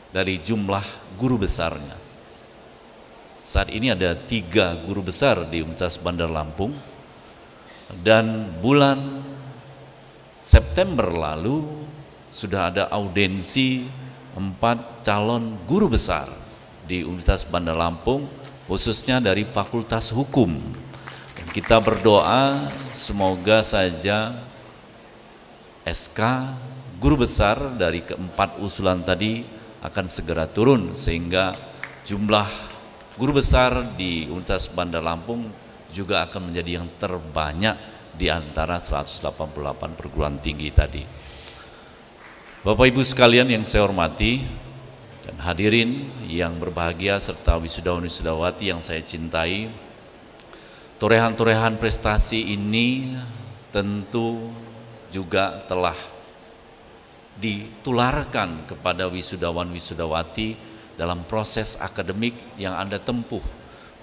dari jumlah guru besarnya. Saat ini ada 3 guru besar di Universitas Bandar Lampung dan bulan September lalu sudah ada audensi 4 calon guru besar di Universitas Bandar Lampung, khususnya dari Fakultas Hukum. Dan kita berdoa semoga saja SK guru besar dari keempat usulan tadi akan segera turun sehingga jumlah guru besar di Universitas Bandar Lampung juga akan menjadi yang terbanyak di antara 188 perguruan tinggi tadi. Bapak Ibu sekalian yang saya hormati, dan hadirin yang berbahagia serta wisudawan-wisudawati yang saya cintai, torehan-torehan prestasi ini tentu juga telah ditularkan kepada wisudawan-wisudawati dalam proses akademik yang Anda tempuh,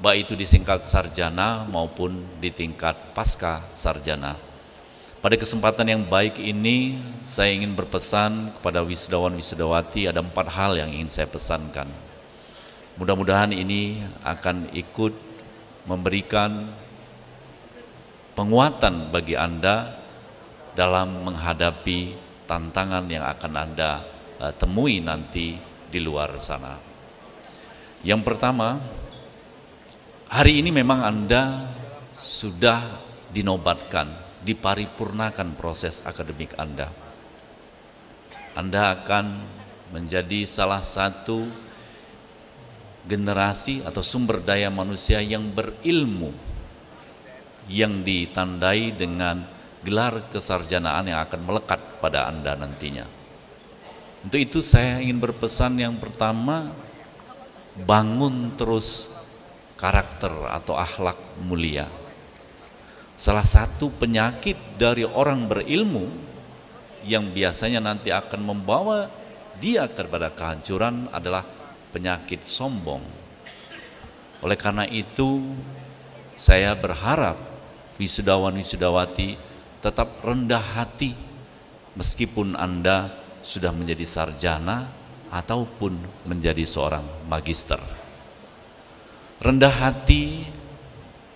baik itu di tingkat sarjana maupun di tingkat pasca sarjana. Pada kesempatan yang baik ini, saya ingin berpesan kepada wisudawan-wisudawati, ada 4 hal yang ingin saya pesankan. Mudah-mudahan ini akan ikut memberikan penguatan bagi Anda dalam menghadapi tantangan yang akan Anda temui nanti di luar sana. Yang pertama, hari ini memang Anda sudah dinobatkan, diparipurnakan proses akademik Anda. Anda akan menjadi salah satu generasi atau sumber daya manusia yang berilmu, yang ditandai dengan gelar kesarjanaan yang akan melekat pada Anda nantinya. Untuk itu saya ingin berpesan yang pertama, bangun terus karakter atau akhlak mulia. Salah satu penyakit dari orang berilmu yang biasanya nanti akan membawa dia kepada kehancuran adalah penyakit sombong. Oleh karena itu, saya berharap wisudawan-wisudawati tetap rendah hati meskipun Anda sudah menjadi sarjana ataupun menjadi seorang magister. Rendah hati,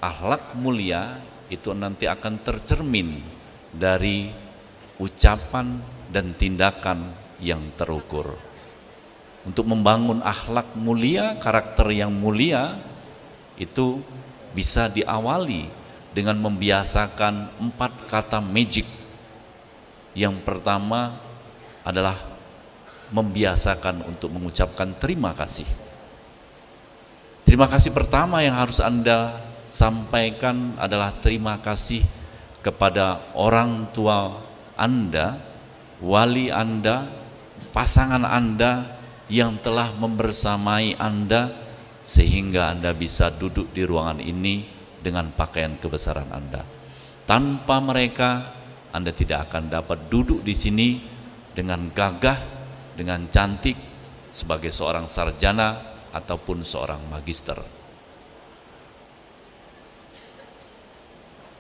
akhlak mulia itu nanti akan tercermin dari ucapan dan tindakan yang terukur. Untuk membangun akhlak mulia, karakter yang mulia, itu bisa diawali dengan membiasakan 4 kata magic. Yang pertama adalah membiasakan untuk mengucapkan terima kasih. Terima kasih pertama yang harus Anda sampaikan adalah terima kasih kepada orang tua Anda, wali Anda, pasangan Anda yang telah membersamai Anda sehingga Anda bisa duduk di ruangan ini dengan pakaian kebesaran Anda. Tanpa mereka, Anda tidak akan dapat duduk di sini dengan gagah, dengan cantik sebagai seorang sarjana ataupun seorang magister.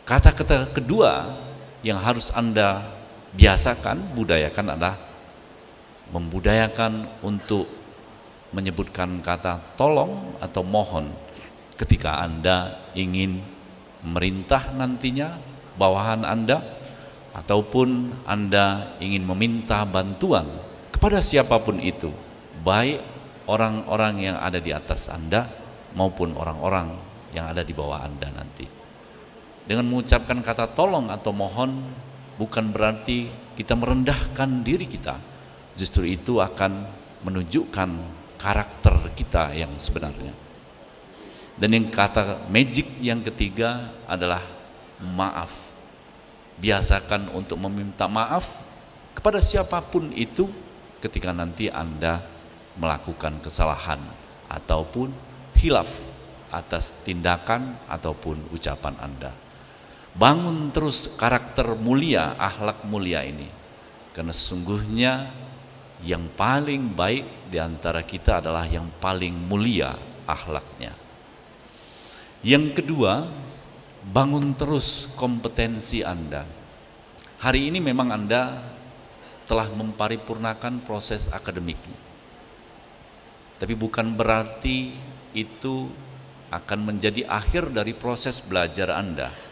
Kata-kata kedua yang harus Anda biasakan, budayakan adalah membudayakan untuk menyebutkan kata tolong atau mohon ketika Anda ingin memerintah nantinya bawahan Anda, ataupun Anda ingin meminta bantuan kepada siapapun itu, baik orang-orang yang ada di atas Anda maupun orang-orang yang ada di bawah Anda nanti. Dengan mengucapkan kata tolong atau mohon bukan berarti kita merendahkan diri kita. Justru itu akan menunjukkan karakter kita yang sebenarnya. Dan yang kata magic yang ketiga adalah maaf. Biasakan untuk meminta maaf kepada siapapun itu ketika nanti Anda melakukan kesalahan ataupun khilaf atas tindakan ataupun ucapan Anda. Bangun terus karakter mulia, akhlak mulia ini, karena sesungguhnya yang paling baik di antara kita adalah yang paling mulia akhlaknya. Yang kedua, bangun terus kompetensi Anda. Hari ini memang Anda telah memparipurnakan proses akademiknya, tapi bukan berarti itu akan menjadi akhir dari proses belajar Anda.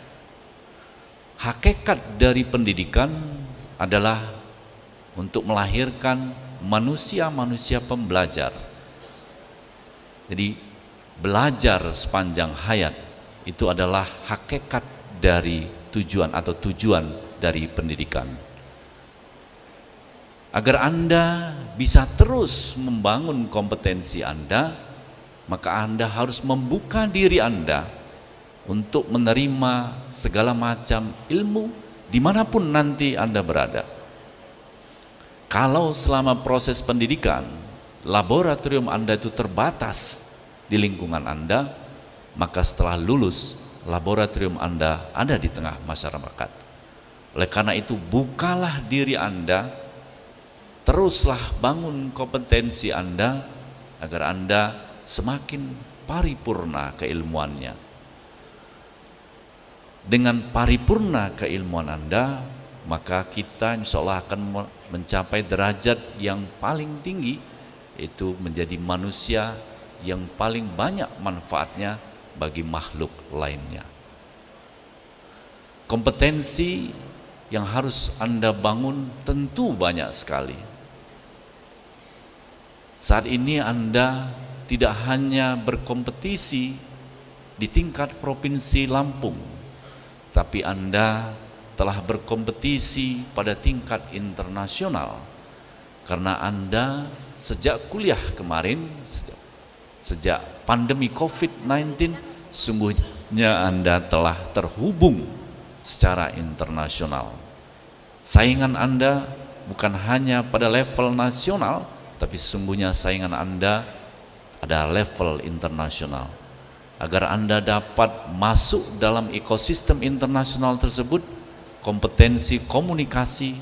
Hakikat dari pendidikan adalah untuk melahirkan manusia-manusia pembelajar. Jadi belajar sepanjang hayat itu adalah hakikat dari tujuan atau tujuan dari pendidikan. Agar Anda bisa terus membangun kompetensi Anda, maka Anda harus membuka diri Anda untuk menerima segala macam ilmu dimanapun nanti Anda berada. Kalau selama proses pendidikan, laboratorium Anda itu terbatas di lingkungan Anda, maka setelah lulus, laboratorium Anda ada di tengah masyarakat. Oleh karena itu, bukalah diri Anda, teruslah bangun kompetensi Anda, agar Anda semakin paripurna keilmuannya. Dengan paripurna keilmuan Anda, maka kita insya Allah akan mencapai derajat yang paling tinggi, yaitu menjadi manusia yang paling banyak manfaatnya bagi makhluk lainnya. Kompetensi yang harus Anda bangun tentu banyak sekali. Saat ini Anda tidak hanya berkompetisi di tingkat provinsi Lampung, tapi Anda telah berkompetisi pada tingkat internasional, karena Anda sejak kuliah kemarin, sejak pandemi COVID-19, sungguhnya Anda telah terhubung secara internasional. Saingan Anda bukan hanya pada level nasional, tapi sesungguhnya saingan Anda ada level internasional. Agar Anda dapat masuk dalam ekosistem internasional tersebut, kompetensi komunikasi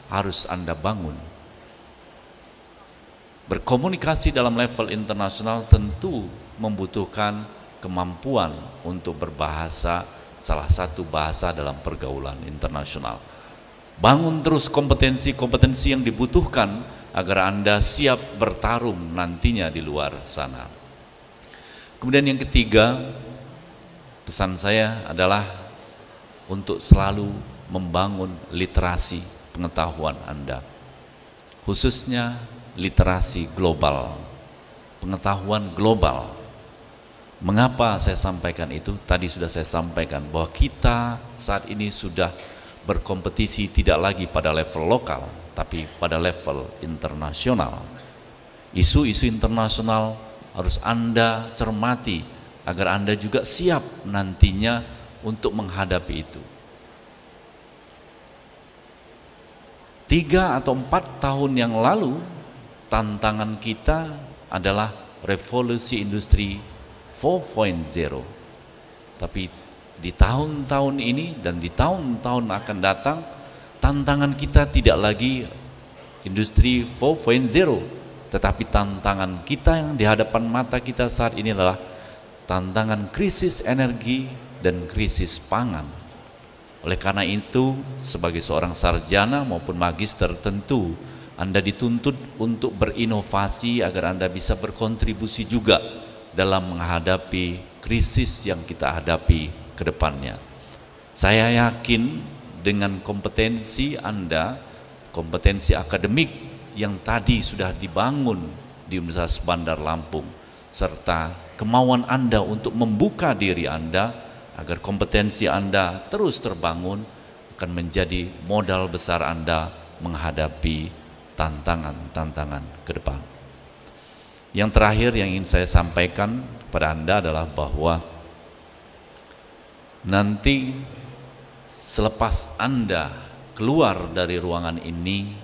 harus Anda bangun. Berkomunikasi dalam level internasional tentu membutuhkan kemampuan untuk berbahasa, salah satu bahasa dalam pergaulan internasional. Bangun terus kompetensi-kompetensi yang dibutuhkan agar Anda siap bertarung nantinya di luar sana. Kemudian yang ketiga, pesan saya adalah untuk selalu membangun literasi pengetahuan Anda, khususnya literasi global, pengetahuan global. Mengapa saya sampaikan itu? Tadi sudah saya sampaikan bahwa kita saat ini sudah berkompetisi tidak lagi pada level lokal, tapi pada level internasional. Isu-isu internasional harus Anda cermati agar Anda juga siap nantinya untuk menghadapi itu. 3 atau 4 tahun yang lalu, tantangan kita adalah revolusi industri 4.0. Tapi di tahun-tahun ini dan di tahun-tahun akan datang, tantangan kita tidak lagi industri 4.0, tetapi tantangan kita yang di hadapan mata kita saat ini adalah tantangan krisis energi dan krisis pangan. Oleh karena itu, sebagai seorang sarjana maupun magister, tentu Anda dituntut untuk berinovasi agar Anda bisa berkontribusi juga dalam menghadapi krisis yang kita hadapi ke depannya. Saya yakin dengan kompetensi Anda, kompetensi akademik yang tadi sudah dibangun di Universitas Bandar Lampung, serta kemauan Anda untuk membuka diri Anda agar kompetensi Anda terus terbangun, akan menjadi modal besar Anda menghadapi tantangan-tantangan ke depan. Yang terakhir yang ingin saya sampaikan kepada Anda adalah bahwa nanti selepas Anda keluar dari ruangan ini,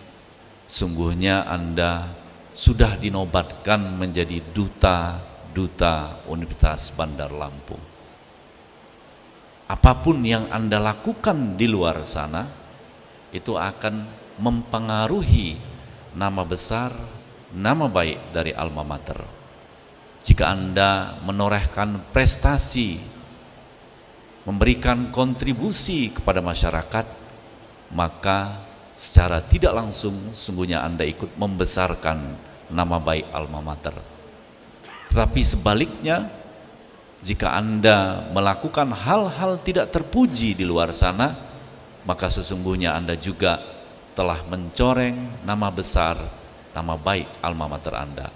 sungguhnya Anda sudah dinobatkan menjadi duta Universitas Bandar Lampung. Apapun yang Anda lakukan di luar sana, itu akan mempengaruhi nama besar, nama baik dari alma mater. Jika Anda menorehkan prestasi, memberikan kontribusi kepada masyarakat, maka secara tidak langsung sungguhnya Anda ikut membesarkan nama baik alma mater. Tetapi sebaliknya, jika Anda melakukan hal-hal tidak terpuji di luar sana, maka sesungguhnya Anda juga telah mencoreng nama besar, nama baik alma mater Anda.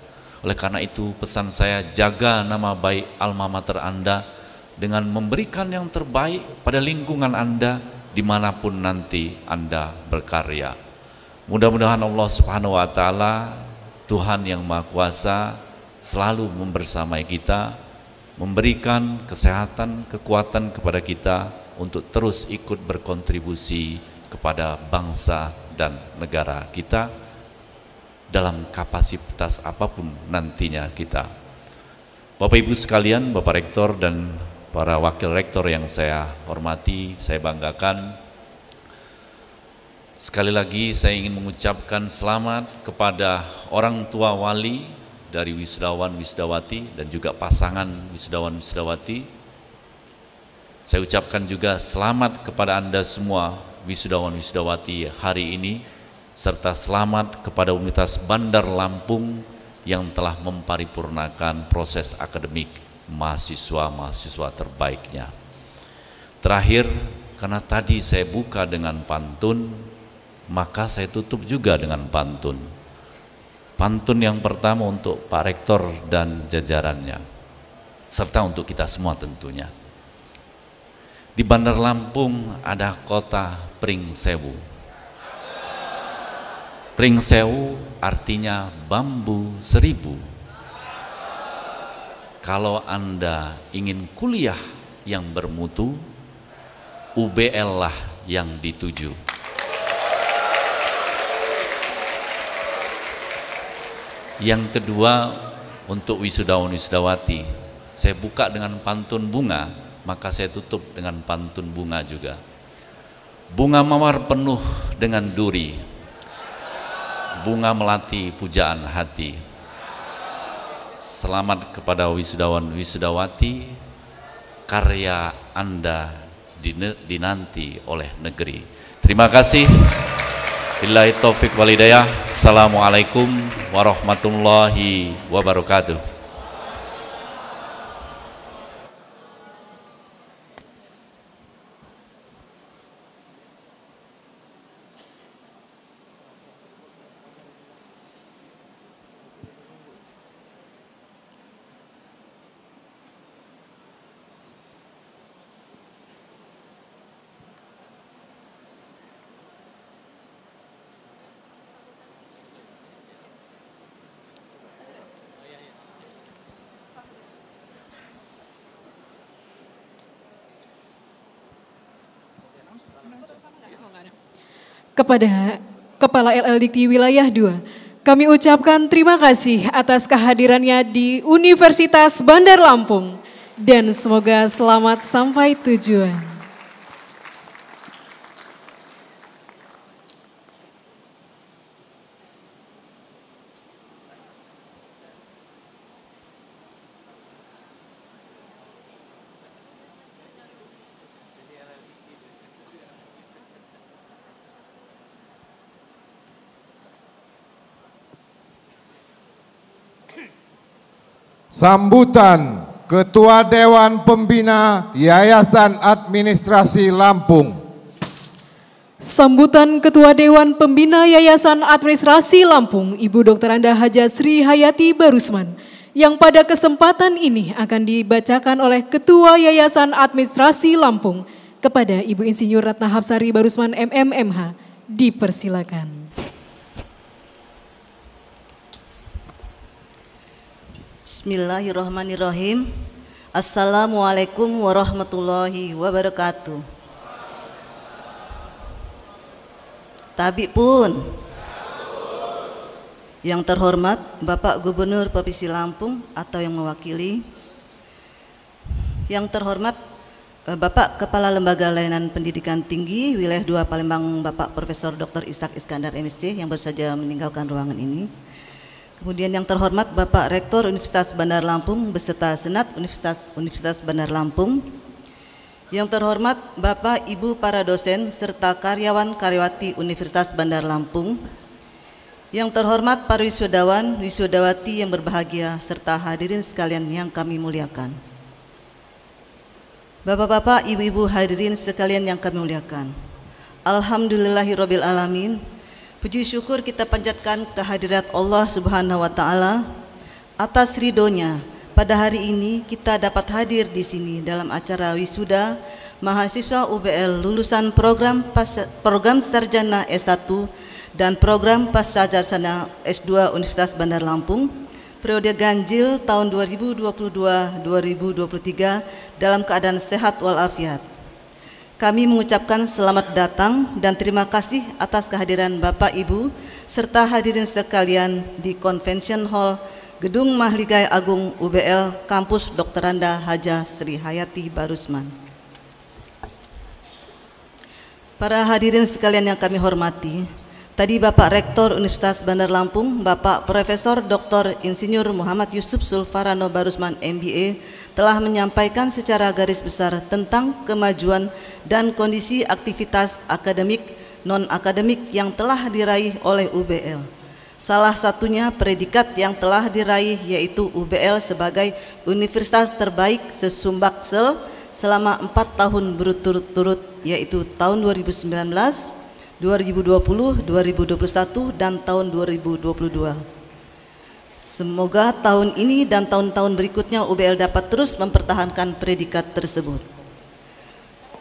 Oleh karena itu, pesan saya, jaga nama baik alma mater Anda dengan memberikan yang terbaik pada lingkungan Anda dimanapun nanti Anda berkarya. Mudah-mudahan Allah Subhanahu wa Ta'ala, Tuhan yang Maha Kuasa, selalu membersamai kita, memberikan kesehatan, kekuatan kepada kita untuk terus ikut berkontribusi kepada bangsa dan negara kita dalam kapasitas apapun nantinya kita. Bapak Ibu sekalian, Bapak Rektor dan para Wakil Rektor yang saya hormati, saya banggakan, sekali lagi saya ingin mengucapkan selamat kepada orang tua wali dari wisudawan-wisudawati dan juga pasangan wisudawan-wisudawati. Saya ucapkan juga selamat kepada Anda semua wisudawan-wisudawati hari ini, serta selamat kepada Universitas Bandar Lampung yang telah memparipurnakan proses akademik mahasiswa-mahasiswa terbaiknya. Terakhir, karena tadi saya buka dengan pantun, maka saya tutup juga dengan pantun. Pantun yang pertama untuk Pak Rektor dan jajarannya, serta untuk kita semua tentunya. Di Bandar Lampung ada kota Pringsewu. Pringsewu artinya bambu 1000. Kalau Anda ingin kuliah yang bermutu, UBL lah yang dituju. Yang kedua, untuk wisudawan-wisudawati, saya buka dengan pantun bunga, maka saya tutup dengan pantun bunga juga. Bunga mawar penuh dengan duri, bunga melati pujaan hati. Selamat kepada wisudawan wisudawati, karya Anda dinanti oleh negeri. Terima kasih. Billahi taufik wal hidayah. Assalamualaikum warahmatullahi wabarakatuh. Kepada Kepala LL Dikti Wilayah 2, kami ucapkan terima kasih atas kehadirannya di Universitas Bandar Lampung dan semoga selamat sampai tujuan. Sambutan Ketua Dewan Pembina Yayasan Administrasi Lampung. Sambutan Ketua Dewan Pembina Yayasan Administrasi Lampung, Ibu Dr. Anda Haja Sri Hayati Barusman, yang pada kesempatan ini akan dibacakan oleh Ketua Yayasan Administrasi Lampung kepada Ibu Insinyur Ratna Hapsari Barusman MMMH. Dipersilakan. Bismillahirrahmanirrahim. Assalamualaikum warahmatullahi wabarakatuh. Tabik pun. Yang terhormat Bapak Gubernur Provinsi Lampung atau yang mewakili. Yang terhormat Bapak Kepala Lembaga Layanan Pendidikan Tinggi Wilayah 2 Palembang, Bapak Profesor Dr. Ishak Iskandar MSc yang baru saja meninggalkan ruangan ini. Kemudian yang terhormat Bapak Rektor Universitas Bandar Lampung beserta Senat Universitas Bandar Lampung. Yang terhormat Bapak Ibu para dosen serta karyawan-karyawati Universitas Bandar Lampung. Yang terhormat para wisudawan, wisudawati yang berbahagia serta hadirin sekalian yang kami muliakan. Bapak-bapak, ibu-ibu hadirin sekalian yang kami muliakan. Alhamdulillahirabbil alamin. Puji syukur kita panjatkan kehadirat Allah Subhanahu wa taala atas ridhonya. Pada hari ini kita dapat hadir di sini dalam acara wisuda mahasiswa UBL lulusan program sarjana S1 dan program pascasarjana S2 Universitas Bandar Lampung periode ganjil tahun 2022-2023 dalam keadaan sehat walafiat. Kami mengucapkan selamat datang dan terima kasih atas kehadiran Bapak Ibu serta hadirin sekalian di Convention Hall Gedung Mahligai Agung UBL Kampus Dr. Anda Haja Sri Hayati Barusman. Para hadirin sekalian yang kami hormati, tadi Bapak Rektor Universitas Bandar Lampung, Bapak Profesor Dr. Insinyur Muhammad Yusuf Sulfarano Barusman MBA telah menyampaikan secara garis besar tentang kemajuan dan kondisi aktivitas akademik non-akademik yang telah diraih oleh UBL. Salah satunya predikat yang telah diraih yaitu UBL sebagai universitas terbaik se-Sumbaksel selama 4 tahun berturut-turut, yaitu tahun 2019, 2020, 2021, dan tahun 2022. Semoga tahun ini dan tahun-tahun berikutnya UBL dapat terus mempertahankan predikat tersebut.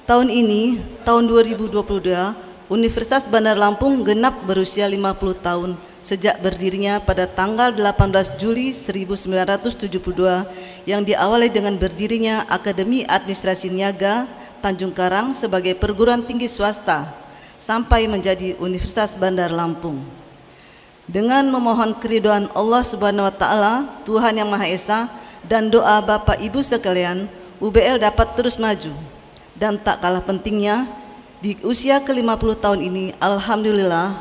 Tahun ini, tahun 2022, Universitas Bandar Lampung genap berusia 50 tahun sejak berdirinya pada tanggal 18 Juli 1972 yang diawali dengan berdirinya Akademi Administrasi Niaga Tanjung Karang sebagai perguruan tinggi swasta sampai menjadi Universitas Bandar Lampung. Dengan memohon keridhaan Allah Subhanahu wa taala, Tuhan Yang Maha Esa, dan doa Bapak Ibu sekalian, UBL dapat terus maju. Dan tak kalah pentingnya, di usia ke-50 tahun ini, alhamdulillah,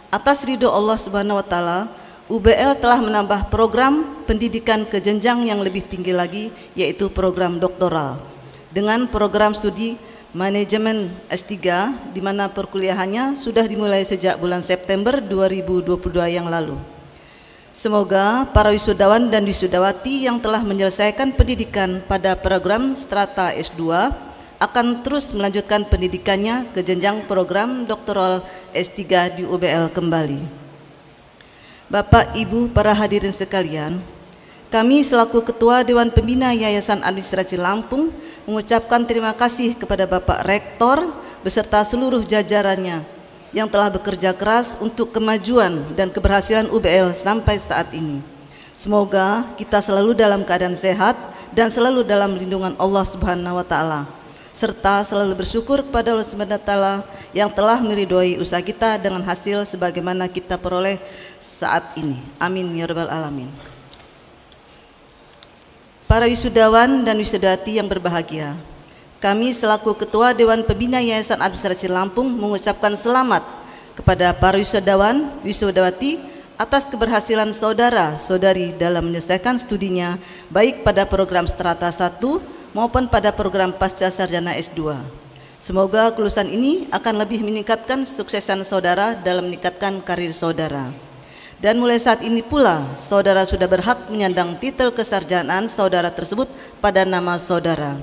atas ridho Allah Subhanahu wa taala, UBL telah menambah program pendidikan ke jenjang yang lebih tinggi lagi, yaitu program doktoral dengan program studi manajemen S3, di mana perkuliahannya sudah dimulai sejak bulan September 2022 yang lalu. Semoga para wisudawan dan wisudawati yang telah menyelesaikan pendidikan pada program strata S2 akan terus melanjutkan pendidikannya ke jenjang program doktoral S3 di UBL kembali. Bapak, Ibu, para hadirin sekalian, kami selaku Ketua Dewan Pembina Yayasan Administrasi Lampung mengucapkan terima kasih kepada Bapak Rektor beserta seluruh jajarannya yang telah bekerja keras untuk kemajuan dan keberhasilan UBL sampai saat ini. Semoga kita selalu dalam keadaan sehat dan selalu dalam lindungan Allah Subhanahu wa taala, serta selalu bersyukur kepada Allah Subhanahu wa taala yang telah meridhoi usaha kita dengan hasil sebagaimana kita peroleh saat ini. Amin ya rabbal alamin. Para wisudawan dan wisudawati yang berbahagia, kami selaku Ketua Dewan Pembina Yayasan Administrasi Lampung mengucapkan selamat kepada para wisudawan, wisudawati atas keberhasilan saudara-saudari dalam menyelesaikan studinya baik pada program strata 1 maupun pada program pasca sarjana S2. Semoga kelulusan ini akan lebih meningkatkan suksesan saudara dalam meningkatkan karir saudara. Dan mulai saat ini pula, saudara sudah berhak menyandang titel kesarjanaan saudara tersebut pada nama saudara.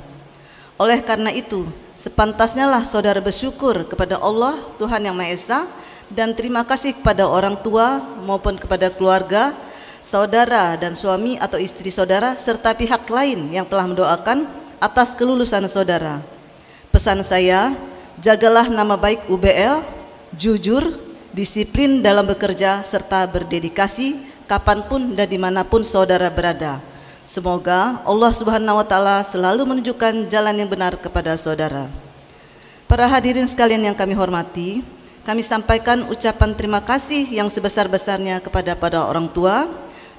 Oleh karena itu, sepantasnya lah saudara bersyukur kepada Allah, Tuhan Yang Maha Esa, dan terima kasih kepada orang tua maupun kepada keluarga, saudara dan suami atau istri saudara, serta pihak lain yang telah mendoakan atas kelulusan saudara. Pesan saya, jagalah nama baik UBL, jujur, disiplin dalam bekerja, serta berdedikasi kapanpun dan dimanapun saudara berada. Semoga Allah Subhanahu wa taala selalu menunjukkan jalan yang benar kepada saudara. Para hadirin sekalian yang kami hormati, kami sampaikan ucapan terima kasih yang sebesar-besarnya kepada orang tua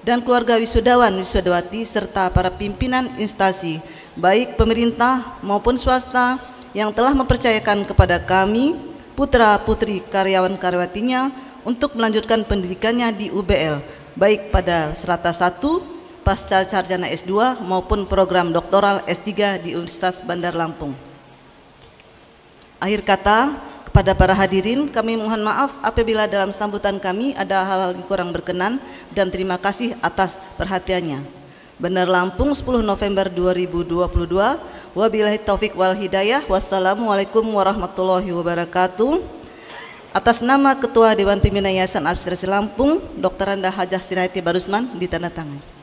dan keluarga wisudawan, wisudawati, serta para pimpinan instansi, baik pemerintah maupun swasta, yang telah mempercayakan kepada kami, putra-putri karyawan-karyawatinya, untuk melanjutkan pendidikannya di UBL, baik pada strata 1, pasca sarjana S2 maupun program doktoral S3 di Universitas Bandar Lampung. Akhir kata, kepada para hadirin, kami mohon maaf apabila dalam sambutan kami ada hal-hal yang kurang berkenan, dan terima kasih atas perhatiannya. Bandar Lampung, 10 November 2022. Wabillahi taufik wal hidayah. Wassalamualaikum warahmatullahi wabarakatuh. Atas nama Ketua Dewan Pembina Yayasan Administrasi Lampung, Dr. Anda Hajah Sirahati Barusman, ditandatangani.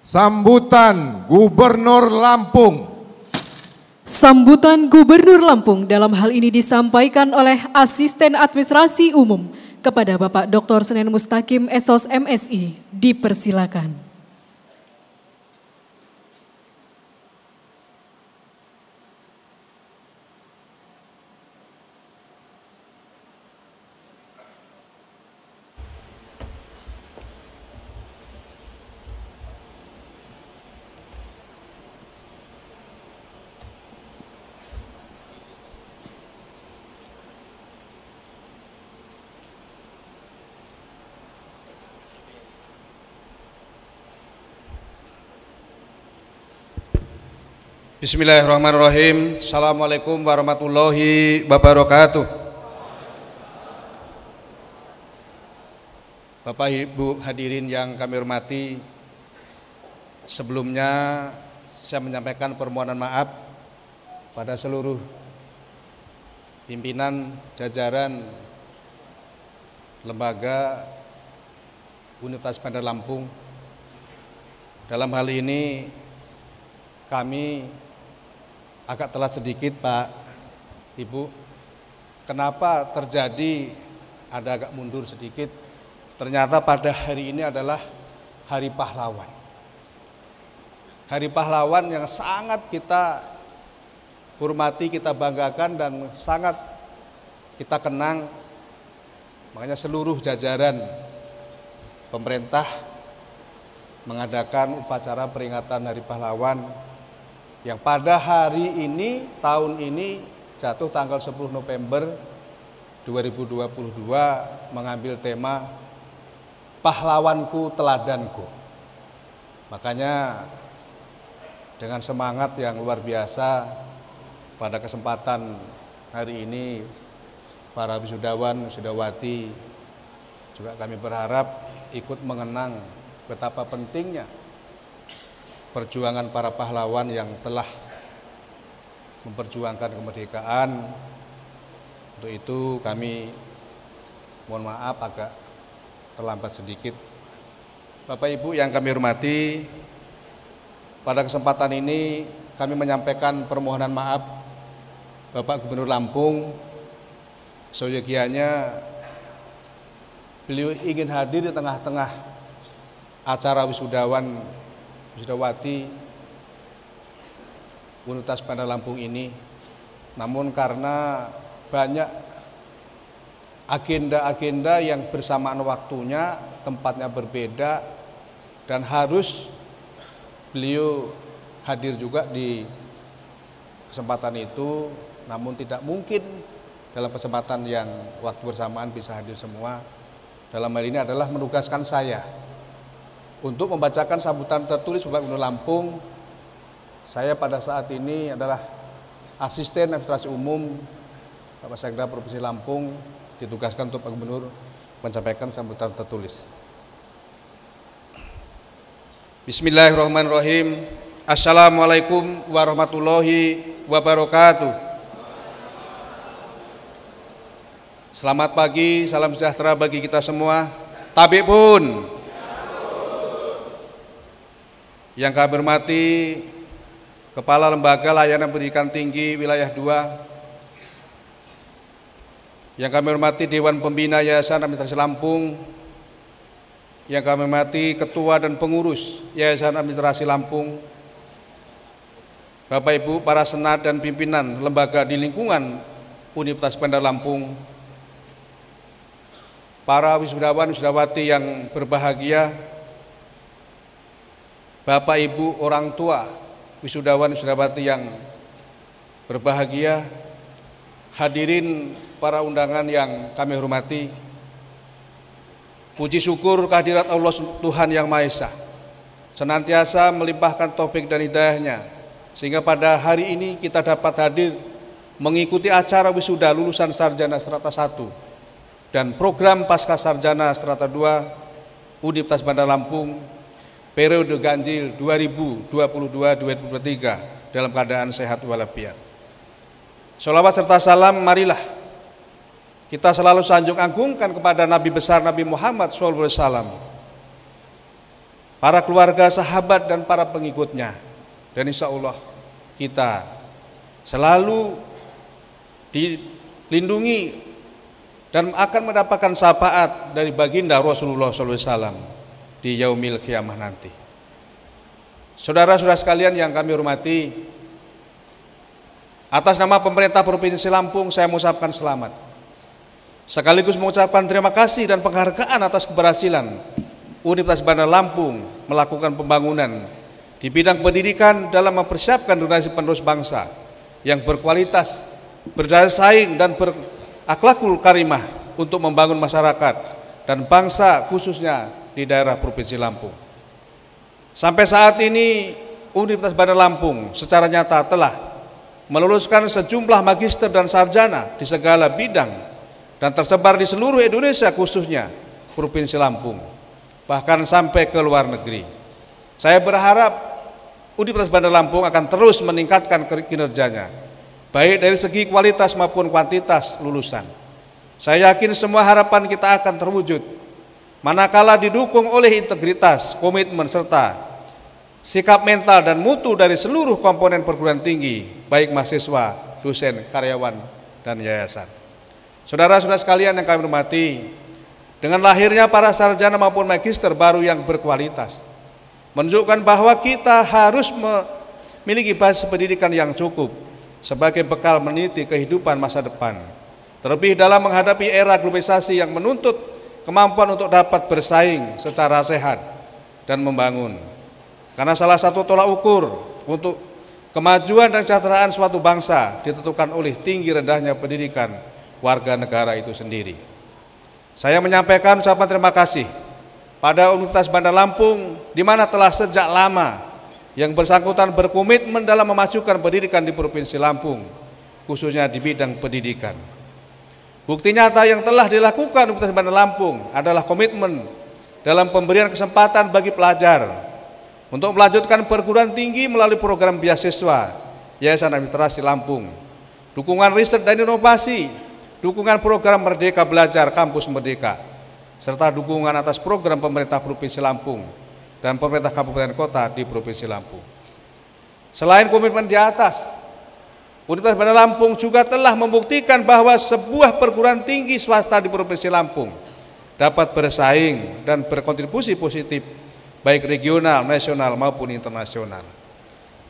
Sambutan Gubernur Lampung. Sambutan Gubernur Lampung dalam hal ini disampaikan oleh Asisten Administrasi Umum kepada Bapak Dr. Senen Mustaqim, SOS MSI. Dipersilakan. Bismillahirrahmanirrahim. Assalamualaikum warahmatullahi wabarakatuh. Bapak Ibu hadirin yang kami hormati, sebelumnya saya menyampaikan permohonan maaf pada seluruh pimpinan jajaran lembaga Universitas Bandar Lampung. Dalam hal ini kami agak telat sedikit, Pak, Ibu. Kenapa terjadi ada agak mundur sedikit? Ternyata pada hari ini adalah Hari Pahlawan. Hari Pahlawan yang sangat kita hormati, kita banggakan, dan sangat kita kenang. Makanya seluruh jajaran pemerintah mengadakan upacara peringatan Hari Pahlawan yang pada hari ini, tahun ini jatuh tanggal 10 November 2022 mengambil tema Pahlawanku Teladanku. Makanya dengan semangat yang luar biasa pada kesempatan hari ini para wisudawan, wisudawati juga kami berharap ikut mengenang betapa pentingnya perjuangan para pahlawan yang telah memperjuangkan kemerdekaan. Untuk itu kami mohon maaf agak terlambat sedikit. Bapak Ibu yang kami hormati, pada kesempatan ini kami menyampaikan permohonan maaf Bapak Gubernur Lampung. Seyogianya beliau ingin hadir di tengah-tengah acara wisudawan wisudawati Universitas Bandar Lampung ini, namun karena banyak agenda-agenda yang bersamaan waktunya, tempatnya berbeda, dan harus beliau hadir juga di kesempatan itu, namun tidak mungkin dalam kesempatan yang waktu bersamaan bisa hadir semua. Dalam hal ini adalah menugaskan saya untuk membacakan sambutan tertulis Bapak Gubernur Lampung. Saya pada saat ini adalah Asisten Administrasi Umum Bapak Sekda Provinsi Lampung, ditugaskan untuk Pak Gubernur menyampaikan sambutan tertulis. Bismillahirrahmanirrahim. Assalamualaikum warahmatullahi wabarakatuh. Selamat pagi, salam sejahtera bagi kita semua. Tabik pun. Yang kami hormati Kepala Lembaga Layanan Pendidikan Tinggi Wilayah 2, yang kami hormati Dewan Pembina Yayasan Administrasi Lampung, yang kami hormati Ketua dan Pengurus Yayasan Administrasi Lampung, Bapak Ibu para senat dan pimpinan lembaga di lingkungan Universitas Bandar Lampung, para wisudawan wisudawati yang berbahagia, Bapak Ibu orang tua wisudawan wisudawati yang berbahagia, hadirin para undangan yang kami hormati. Puji syukur kehadirat Allah Tuhan Yang Maha Esa senantiasa melimpahkan taufik dan hidayahnya, sehingga pada hari ini kita dapat hadir mengikuti acara wisuda lulusan sarjana strata 1 dan program pasca sarjana strata 2 Universitas Bandar Lampung periode ganjil 2022-2023 dalam keadaan sehat walafiat. Sholawat serta salam marilah kita selalu sanjung agungkan kepada Nabi besar Nabi Muhammad SAW, para keluarga, sahabat, dan para pengikutnya. Dan insya Allah kita selalu dilindungi dan akan mendapatkan syafaat dari baginda Rasulullah SAW di yaumil qiyamah nanti. Saudara-saudara sekalian yang kami hormati, atas nama pemerintah Provinsi Lampung saya mengucapkan selamat, sekaligus mengucapkan terima kasih dan penghargaan atas keberhasilan Universitas Bandar Lampung melakukan pembangunan di bidang pendidikan dalam mempersiapkan generasi penerus bangsa yang berkualitas, berdaya saing, dan berakhlakul karimah untuk membangun masyarakat dan bangsa khususnya di daerah Provinsi Lampung. Sampai saat ini Universitas Bandar Lampung secara nyata telah meluluskan sejumlah magister dan sarjana di segala bidang dan tersebar di seluruh Indonesia khususnya Provinsi Lampung, bahkan sampai ke luar negeri. Saya berharap Universitas Bandar Lampung akan terus meningkatkan kinerjanya, baik dari segi kualitas maupun kuantitas lulusan. Saya yakin semua harapan kita akan terwujud manakala didukung oleh integritas, komitmen, serta sikap mental dan mutu dari seluruh komponen perguruan tinggi, baik mahasiswa, dosen, karyawan, dan yayasan. Saudara-saudara sekalian yang kami hormati, dengan lahirnya para sarjana maupun magister baru yang berkualitas, menunjukkan bahwa kita harus memiliki basis pendidikan yang cukup sebagai bekal meniti kehidupan masa depan. Terlebih dalam menghadapi era globalisasi yang menuntut kemampuan untuk dapat bersaing secara sehat dan membangun. Karena salah satu tolak ukur untuk kemajuan dan kesejahteraan suatu bangsa ditentukan oleh tinggi rendahnya pendidikan warga negara itu sendiri. Saya menyampaikan ucapan terima kasih pada Universitas Bandar Lampung, di mana telah sejak lama yang bersangkutan berkomitmen dalam memajukan pendidikan di Provinsi Lampung, khususnya di bidang pendidikan. Bukti nyata yang telah dilakukan Universitas Bandar Lampung adalah komitmen dalam pemberian kesempatan bagi pelajar untuk melanjutkan perguruan tinggi melalui program beasiswa Yayasan Administrasi Lampung, dukungan riset dan inovasi, dukungan program Merdeka Belajar Kampus Merdeka, serta dukungan atas program pemerintah Provinsi Lampung dan pemerintah kabupaten kota di Provinsi Lampung. Selain komitmen di atas, Universitas Bandar Lampung juga telah membuktikan bahwa sebuah perguruan tinggi swasta di Provinsi Lampung dapat bersaing dan berkontribusi positif baik regional, nasional maupun internasional.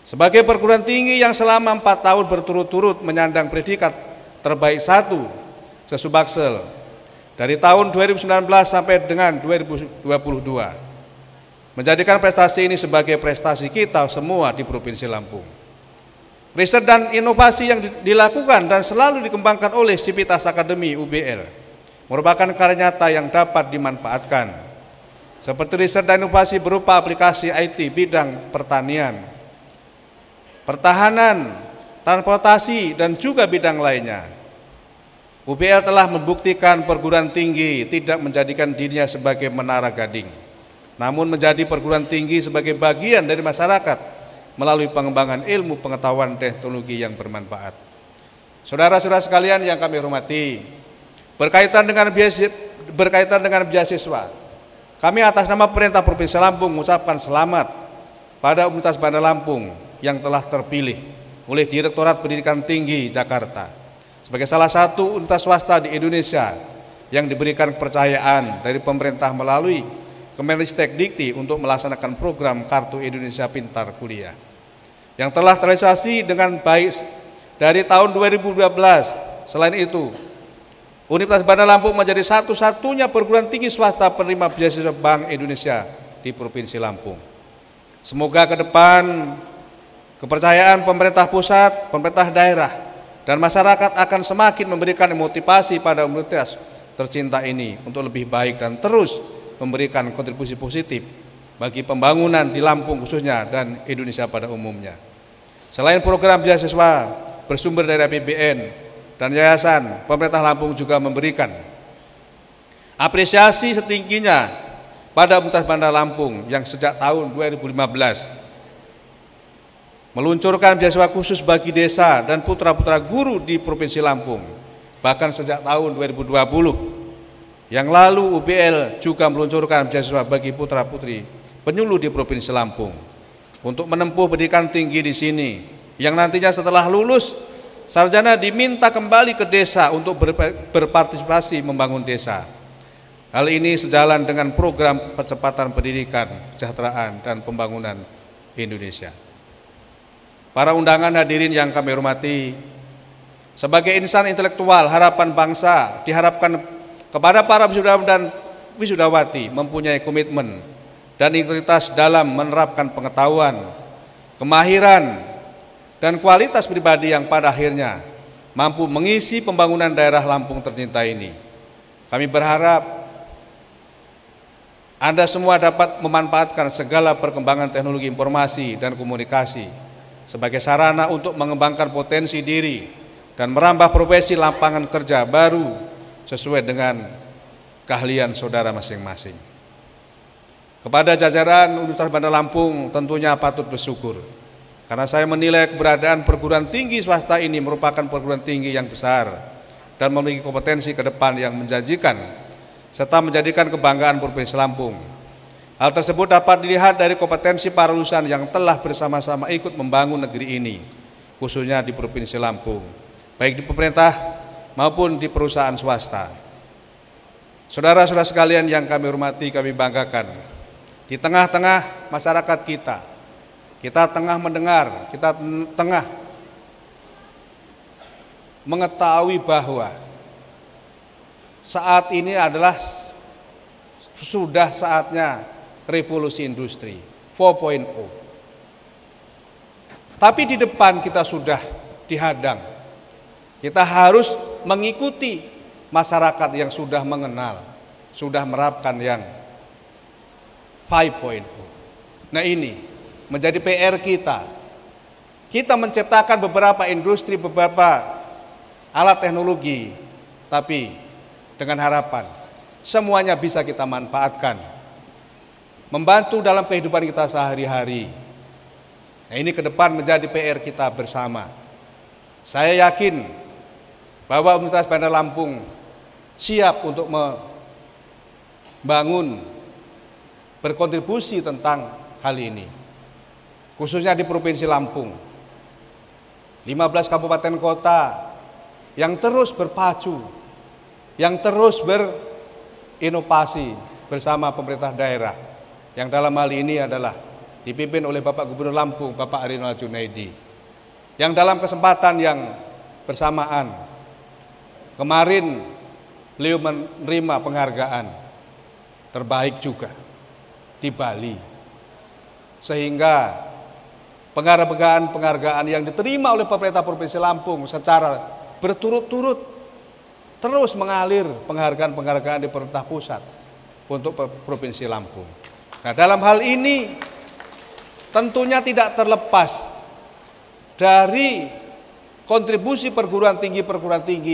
Sebagai perguruan tinggi yang selama 4 tahun berturut-turut menyandang predikat terbaik 1 se-Subaksel dari tahun 2019 sampai dengan 2022, menjadikan prestasi ini sebagai prestasi kita semua di Provinsi Lampung. Riset dan inovasi yang dilakukan dan selalu dikembangkan oleh Sivitas Akademi UBL merupakan karya nyata yang dapat dimanfaatkan, seperti riset dan inovasi berupa aplikasi IT bidang pertanian, pertahanan, transportasi, dan juga bidang lainnya. UBL telah membuktikan perguruan tinggi tidak menjadikan dirinya sebagai menara gading, namun menjadi perguruan tinggi sebagai bagian dari masyarakat melalui pengembangan ilmu pengetahuan teknologi yang bermanfaat. Saudara-saudara sekalian yang kami hormati, berkaitan dengan beasiswa, kami atas nama Pemerintah Provinsi Lampung mengucapkan selamat pada Universitas Bandar Lampung yang telah terpilih oleh Direktorat Pendidikan Tinggi Jakarta sebagai salah satu universitas swasta di Indonesia yang diberikan kepercayaan dari pemerintah melalui Kemenristek Dikti untuk melaksanakan program Kartu Indonesia Pintar Kuliah yang telah terrealisasi dengan baik dari tahun 2012. Selain itu, Universitas Bandar Lampung menjadi satu-satunya perguruan tinggi swasta penerima beasiswa Bank Indonesia di Provinsi Lampung. Semoga ke depan kepercayaan pemerintah pusat, pemerintah daerah, dan masyarakat akan semakin memberikan motivasi pada universitas tercinta ini untuk lebih baik dan terus memberikan kontribusi positif bagi pembangunan di Lampung khususnya dan Indonesia pada umumnya. Selain program beasiswa bersumber dari APBN dan yayasan, pemerintah Lampung juga memberikan apresiasi setingginya pada Universitas Bandar Lampung yang sejak tahun 2015 meluncurkan beasiswa khusus bagi desa dan putra-putra guru di Provinsi Lampung. Bahkan sejak tahun 2020 yang lalu UBL juga meluncurkan beasiswa bagi putra-putri penyuluh di Provinsi Lampung untuk menempuh pendidikan tinggi di sini, yang nantinya setelah lulus sarjana diminta kembali ke desa untuk berpartisipasi membangun desa. Hal ini sejalan dengan program percepatan pendidikan, kesejahteraan, dan pembangunan Indonesia. Para undangan hadirin yang kami hormati, sebagai insan intelektual harapan bangsa diharapkan kepada para wisudawan dan wisudawati mempunyai komitmen dan integritas dalam menerapkan pengetahuan, kemahiran, dan kualitas pribadi yang pada akhirnya mampu mengisi pembangunan daerah Lampung tercinta ini. Kami berharap Anda semua dapat memanfaatkan segala perkembangan teknologi informasi dan komunikasi sebagai sarana untuk mengembangkan potensi diri dan merambah profesi lapangan kerja baru sesuai dengan keahlian saudara masing-masing. Kepada jajaran Universitas Bandar Lampung tentunya patut bersyukur, karena saya menilai keberadaan perguruan tinggi swasta ini merupakan perguruan tinggi yang besar dan memiliki kompetensi ke depan yang menjanjikan, serta menjadikan kebanggaan Provinsi Lampung. Hal tersebut dapat dilihat dari kompetensi para lulusan yang telah bersama-sama ikut membangun negeri ini, khususnya di Provinsi Lampung, baik di pemerintah maupun di perusahaan swasta. Saudara-saudara sekalian yang kami hormati, kami banggakan, di tengah-tengah masyarakat kita tengah mendengar, kita tengah mengetahui bahwa saat ini adalah Sudah saatnya revolusi industri 4.0. Tapi di depan kita sudah dihadang. Kita harus mengikuti masyarakat yang sudah mengenal, sudah menerapkan yang 5.0. Nah ini menjadi PR kita. Kita menciptakan beberapa industri, beberapa alat teknologi, tapi dengan harapan semuanya bisa kita manfaatkan, membantu dalam kehidupan kita sehari-hari. Nah ini ke depan menjadi PR kita bersama. Saya yakin bahwa Universitas Bandar Lampung siap untuk membangun, berkontribusi tentang hal ini. Khususnya di Provinsi Lampung. 15 kabupaten kota yang terus berpacu, yang terus berinovasi bersama pemerintah daerah, yang dalam hal ini adalah dipimpin oleh Bapak Gubernur Lampung, Bapak Arinal Junaidi, yang dalam kesempatan yang bersamaan kemarin beliau menerima penghargaan terbaik juga di Bali, sehingga penghargaan yang diterima oleh pemerintah Provinsi Lampung secara berturut-turut terus mengalir penghargaan di pemerintah pusat untuk Provinsi Lampung. Nah, dalam hal ini tentunya tidak terlepas dari kontribusi perguruan tinggi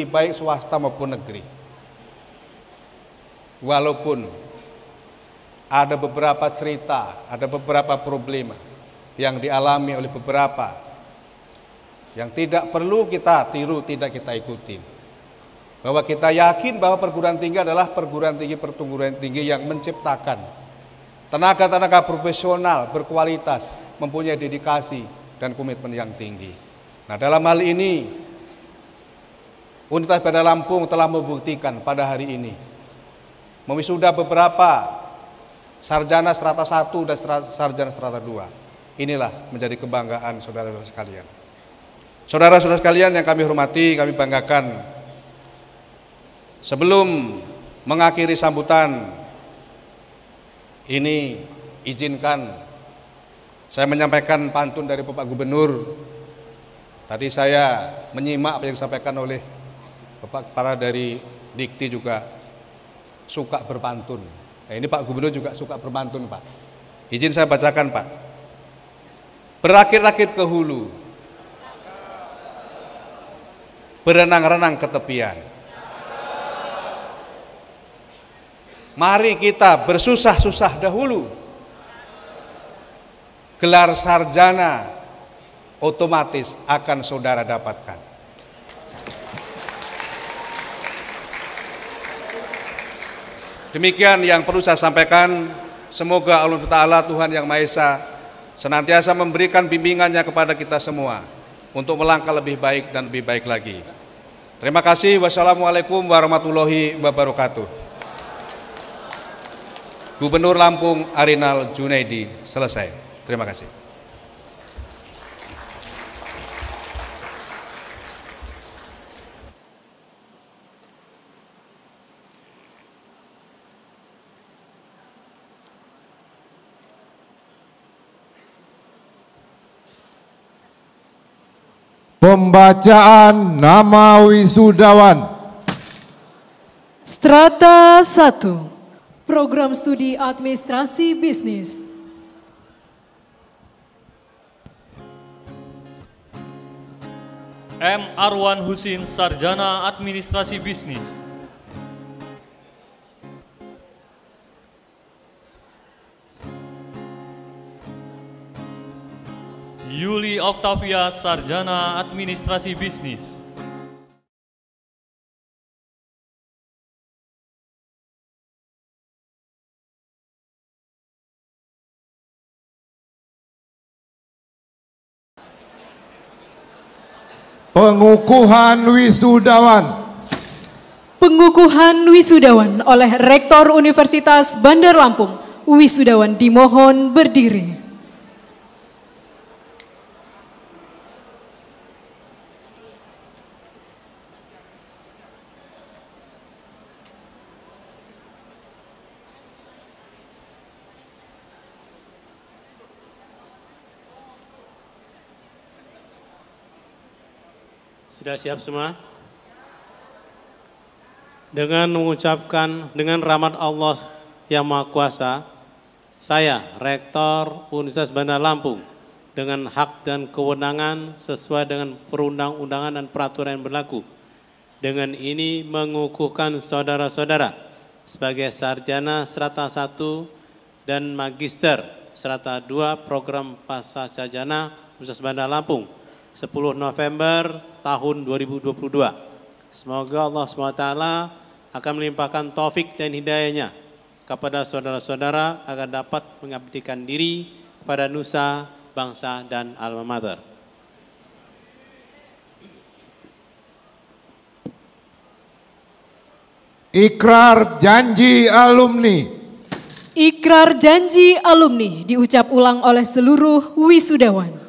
baik swasta maupun negeri. Walaupun ada beberapa cerita, ada beberapa problema yang dialami oleh beberapa yang tidak perlu kita tiru, tidak kita ikuti. Bahwa kita yakin bahwa perguruan tinggi adalah perguruan tinggi yang menciptakan tenaga-tenaga profesional berkualitas, mempunyai dedikasi dan komitmen yang tinggi. Nah, dalam hal ini Universitas Bandar Lampung telah membuktikan pada hari ini mewisuda beberapa sarjana strata 1 dan sarjana strata 2. Inilah menjadi kebanggaan saudara-saudara sekalian. Saudara-saudara sekalian yang kami hormati, kami banggakan, sebelum mengakhiri sambutan ini, izinkan saya menyampaikan pantun dari Bapak Gubernur. Tadi saya menyimak apa yang disampaikan oleh Bapak para dari Dikti juga suka berpantun. Nah, ini Pak Gubernur juga suka berpantun, Pak. Izin saya bacakan, Pak. Berakit-rakit ke hulu, berenang-renang ke tepian. Mari kita bersusah-susah dahulu. Gelar sarjana otomatis akan saudara dapatkan. Demikian yang perlu saya sampaikan. Semoga Allah Ta'ala Tuhan Yang Maha Esa senantiasa memberikan bimbingannya kepada kita semua untuk melangkah lebih baik dan lebih baik lagi. Terima kasih. Wassalamualaikum warahmatullahi wabarakatuh. Gubernur Lampung Arinal Junaidi selesai. Terima kasih. Pembacaan nama wisudawan. Strata 1, Program Studi Administrasi Bisnis. M. Arwan Husin, Sarjana Administrasi Bisnis. Yuli Oktavia, Sarjana Administrasi Bisnis. Pengukuhan wisudawan. Pengukuhan wisudawan oleh Rektor Universitas Bandar Lampung. Wisudawan dimohon berdiri. Sudah siap semua? Dengan mengucapkan dengan rahmat Allah yang Maha Kuasa, saya, Rektor Universitas Bandar Lampung, dengan hak dan kewenangan sesuai dengan perundang-undangan dan peraturan yang berlaku, dengan ini mengukuhkan saudara-saudara sebagai sarjana strata 1 dan magister strata 2 program Pascasarjana Universitas Bandar Lampung 10 November tahun 2022. Semoga Allah SWT akan melimpahkan taufik dan hidayahnya kepada saudara-saudara agar dapat mengabdikan diri kepada nusa, bangsa, dan alma mater. Ikrar janji alumni. Ikrar janji alumni diucap ulang oleh seluruh wisudawan.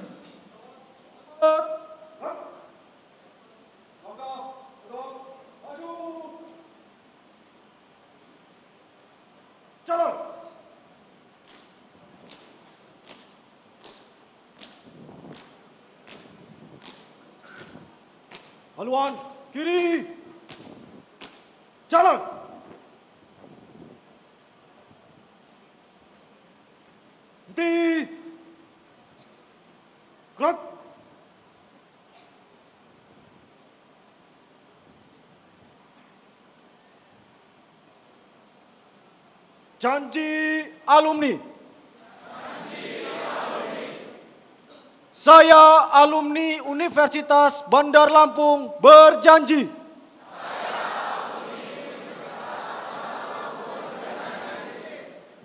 Haluan kiri, jalan. Henti, gerak. Janji alumni. Saya alumni Universitas Bandar Lampung berjanji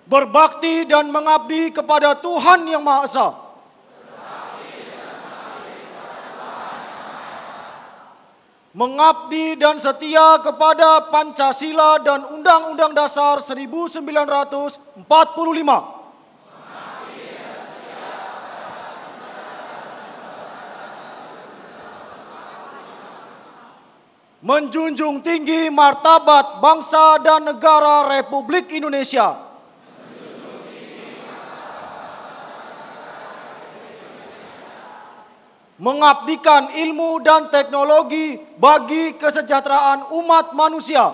berbakti dan mengabdi kepada Tuhan Yang Maha Esa, mengabdi dan setia kepada Pancasila dan Undang-Undang Dasar 1945, menjunjung tinggi martabat bangsa dan negara Republik Indonesia, mengabdikan ilmu dan teknologi bagi kesejahteraan umat manusia,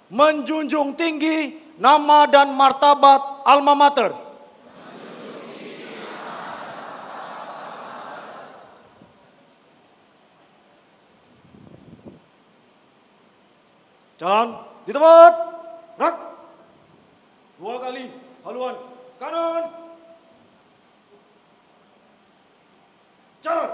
menjunjung tinggi nama dan martabat alma mater, jalan di tempat, gerak. 2 kali, haluan kanan, jalan.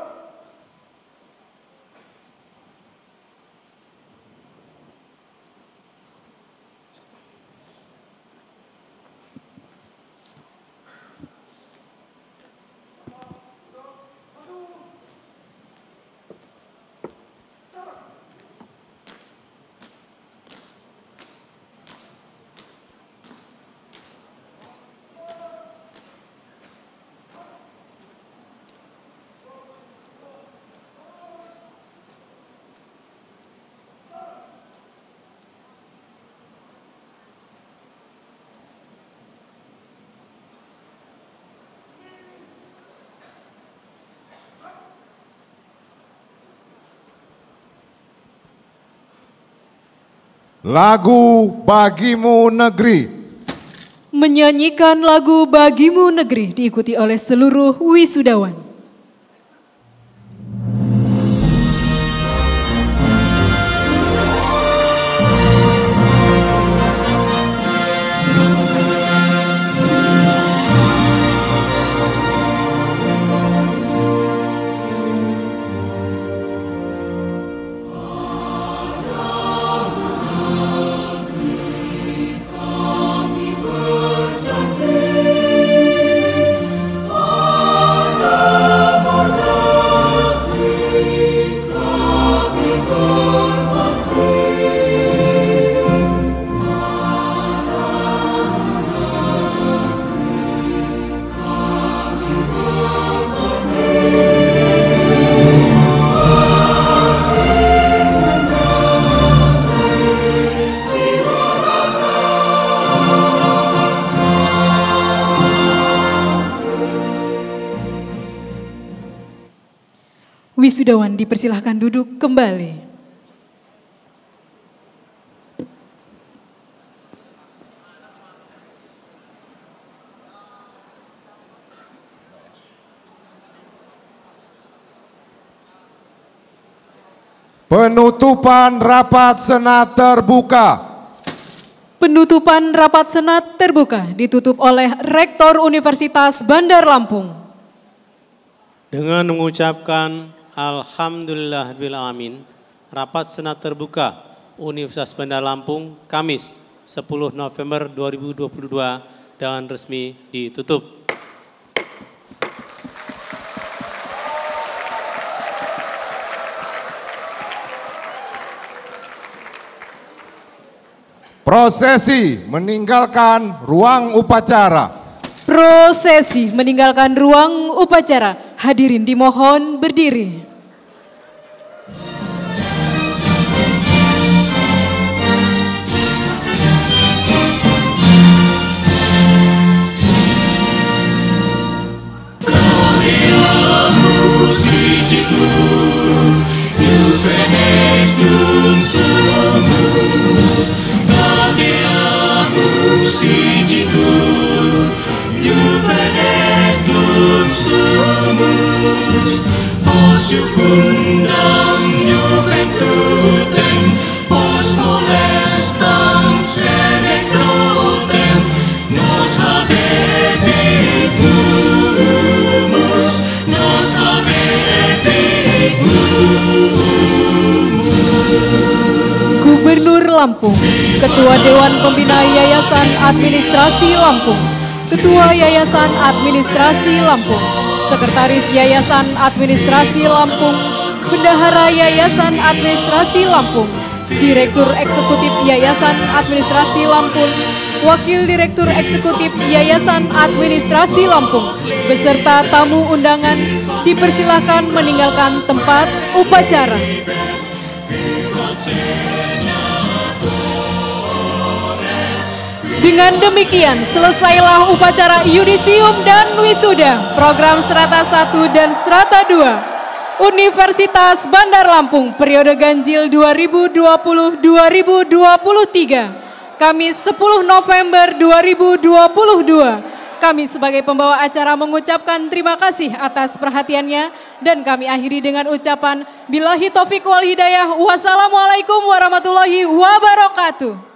Lagu Bagimu Negeri. Menyanyikan lagu Bagimu Negeri diikuti oleh seluruh wisudawan. Berjanji pada Wisudawan dipersilahkan duduk kembali. Penutupan rapat Senat terbuka. Penutupan rapat Senat terbuka ditutup oleh Rektor Universitas Bandar Lampung. Dengan mengucapkan Alhamdulillahirrahmanirrahim, rapat Senat terbuka Universitas Bandar Lampung Kamis 10 November 2022 dengan resmi ditutup. Prosesi meninggalkan ruang upacara. Prosesi meninggalkan ruang upacara. Hadirin dimohon berdiri. Gubernur Lampung, Ketua Dewan Pembina Yayasan Administrasi Lampung, Ketua Yayasan Administrasi Lampung, Sekretaris Yayasan Administrasi Lampung, Bendahara Yayasan Administrasi Lampung, Direktur Eksekutif Yayasan Administrasi Lampung, Wakil Direktur Eksekutif Yayasan Administrasi Lampung, beserta tamu undangan dipersilahkan meninggalkan tempat upacara. Dengan demikian, selesailah upacara yudisium dan wisuda program Strata 1 dan Strata 2 Universitas Bandar Lampung periode ganjil 2020-2023 Kamis 10 November 2022. Kami sebagai pembawa acara mengucapkan terima kasih atas perhatiannya dan kami akhiri dengan ucapan billahi taufiq wal hidayah. Wassalamualaikum warahmatullahi wabarakatuh.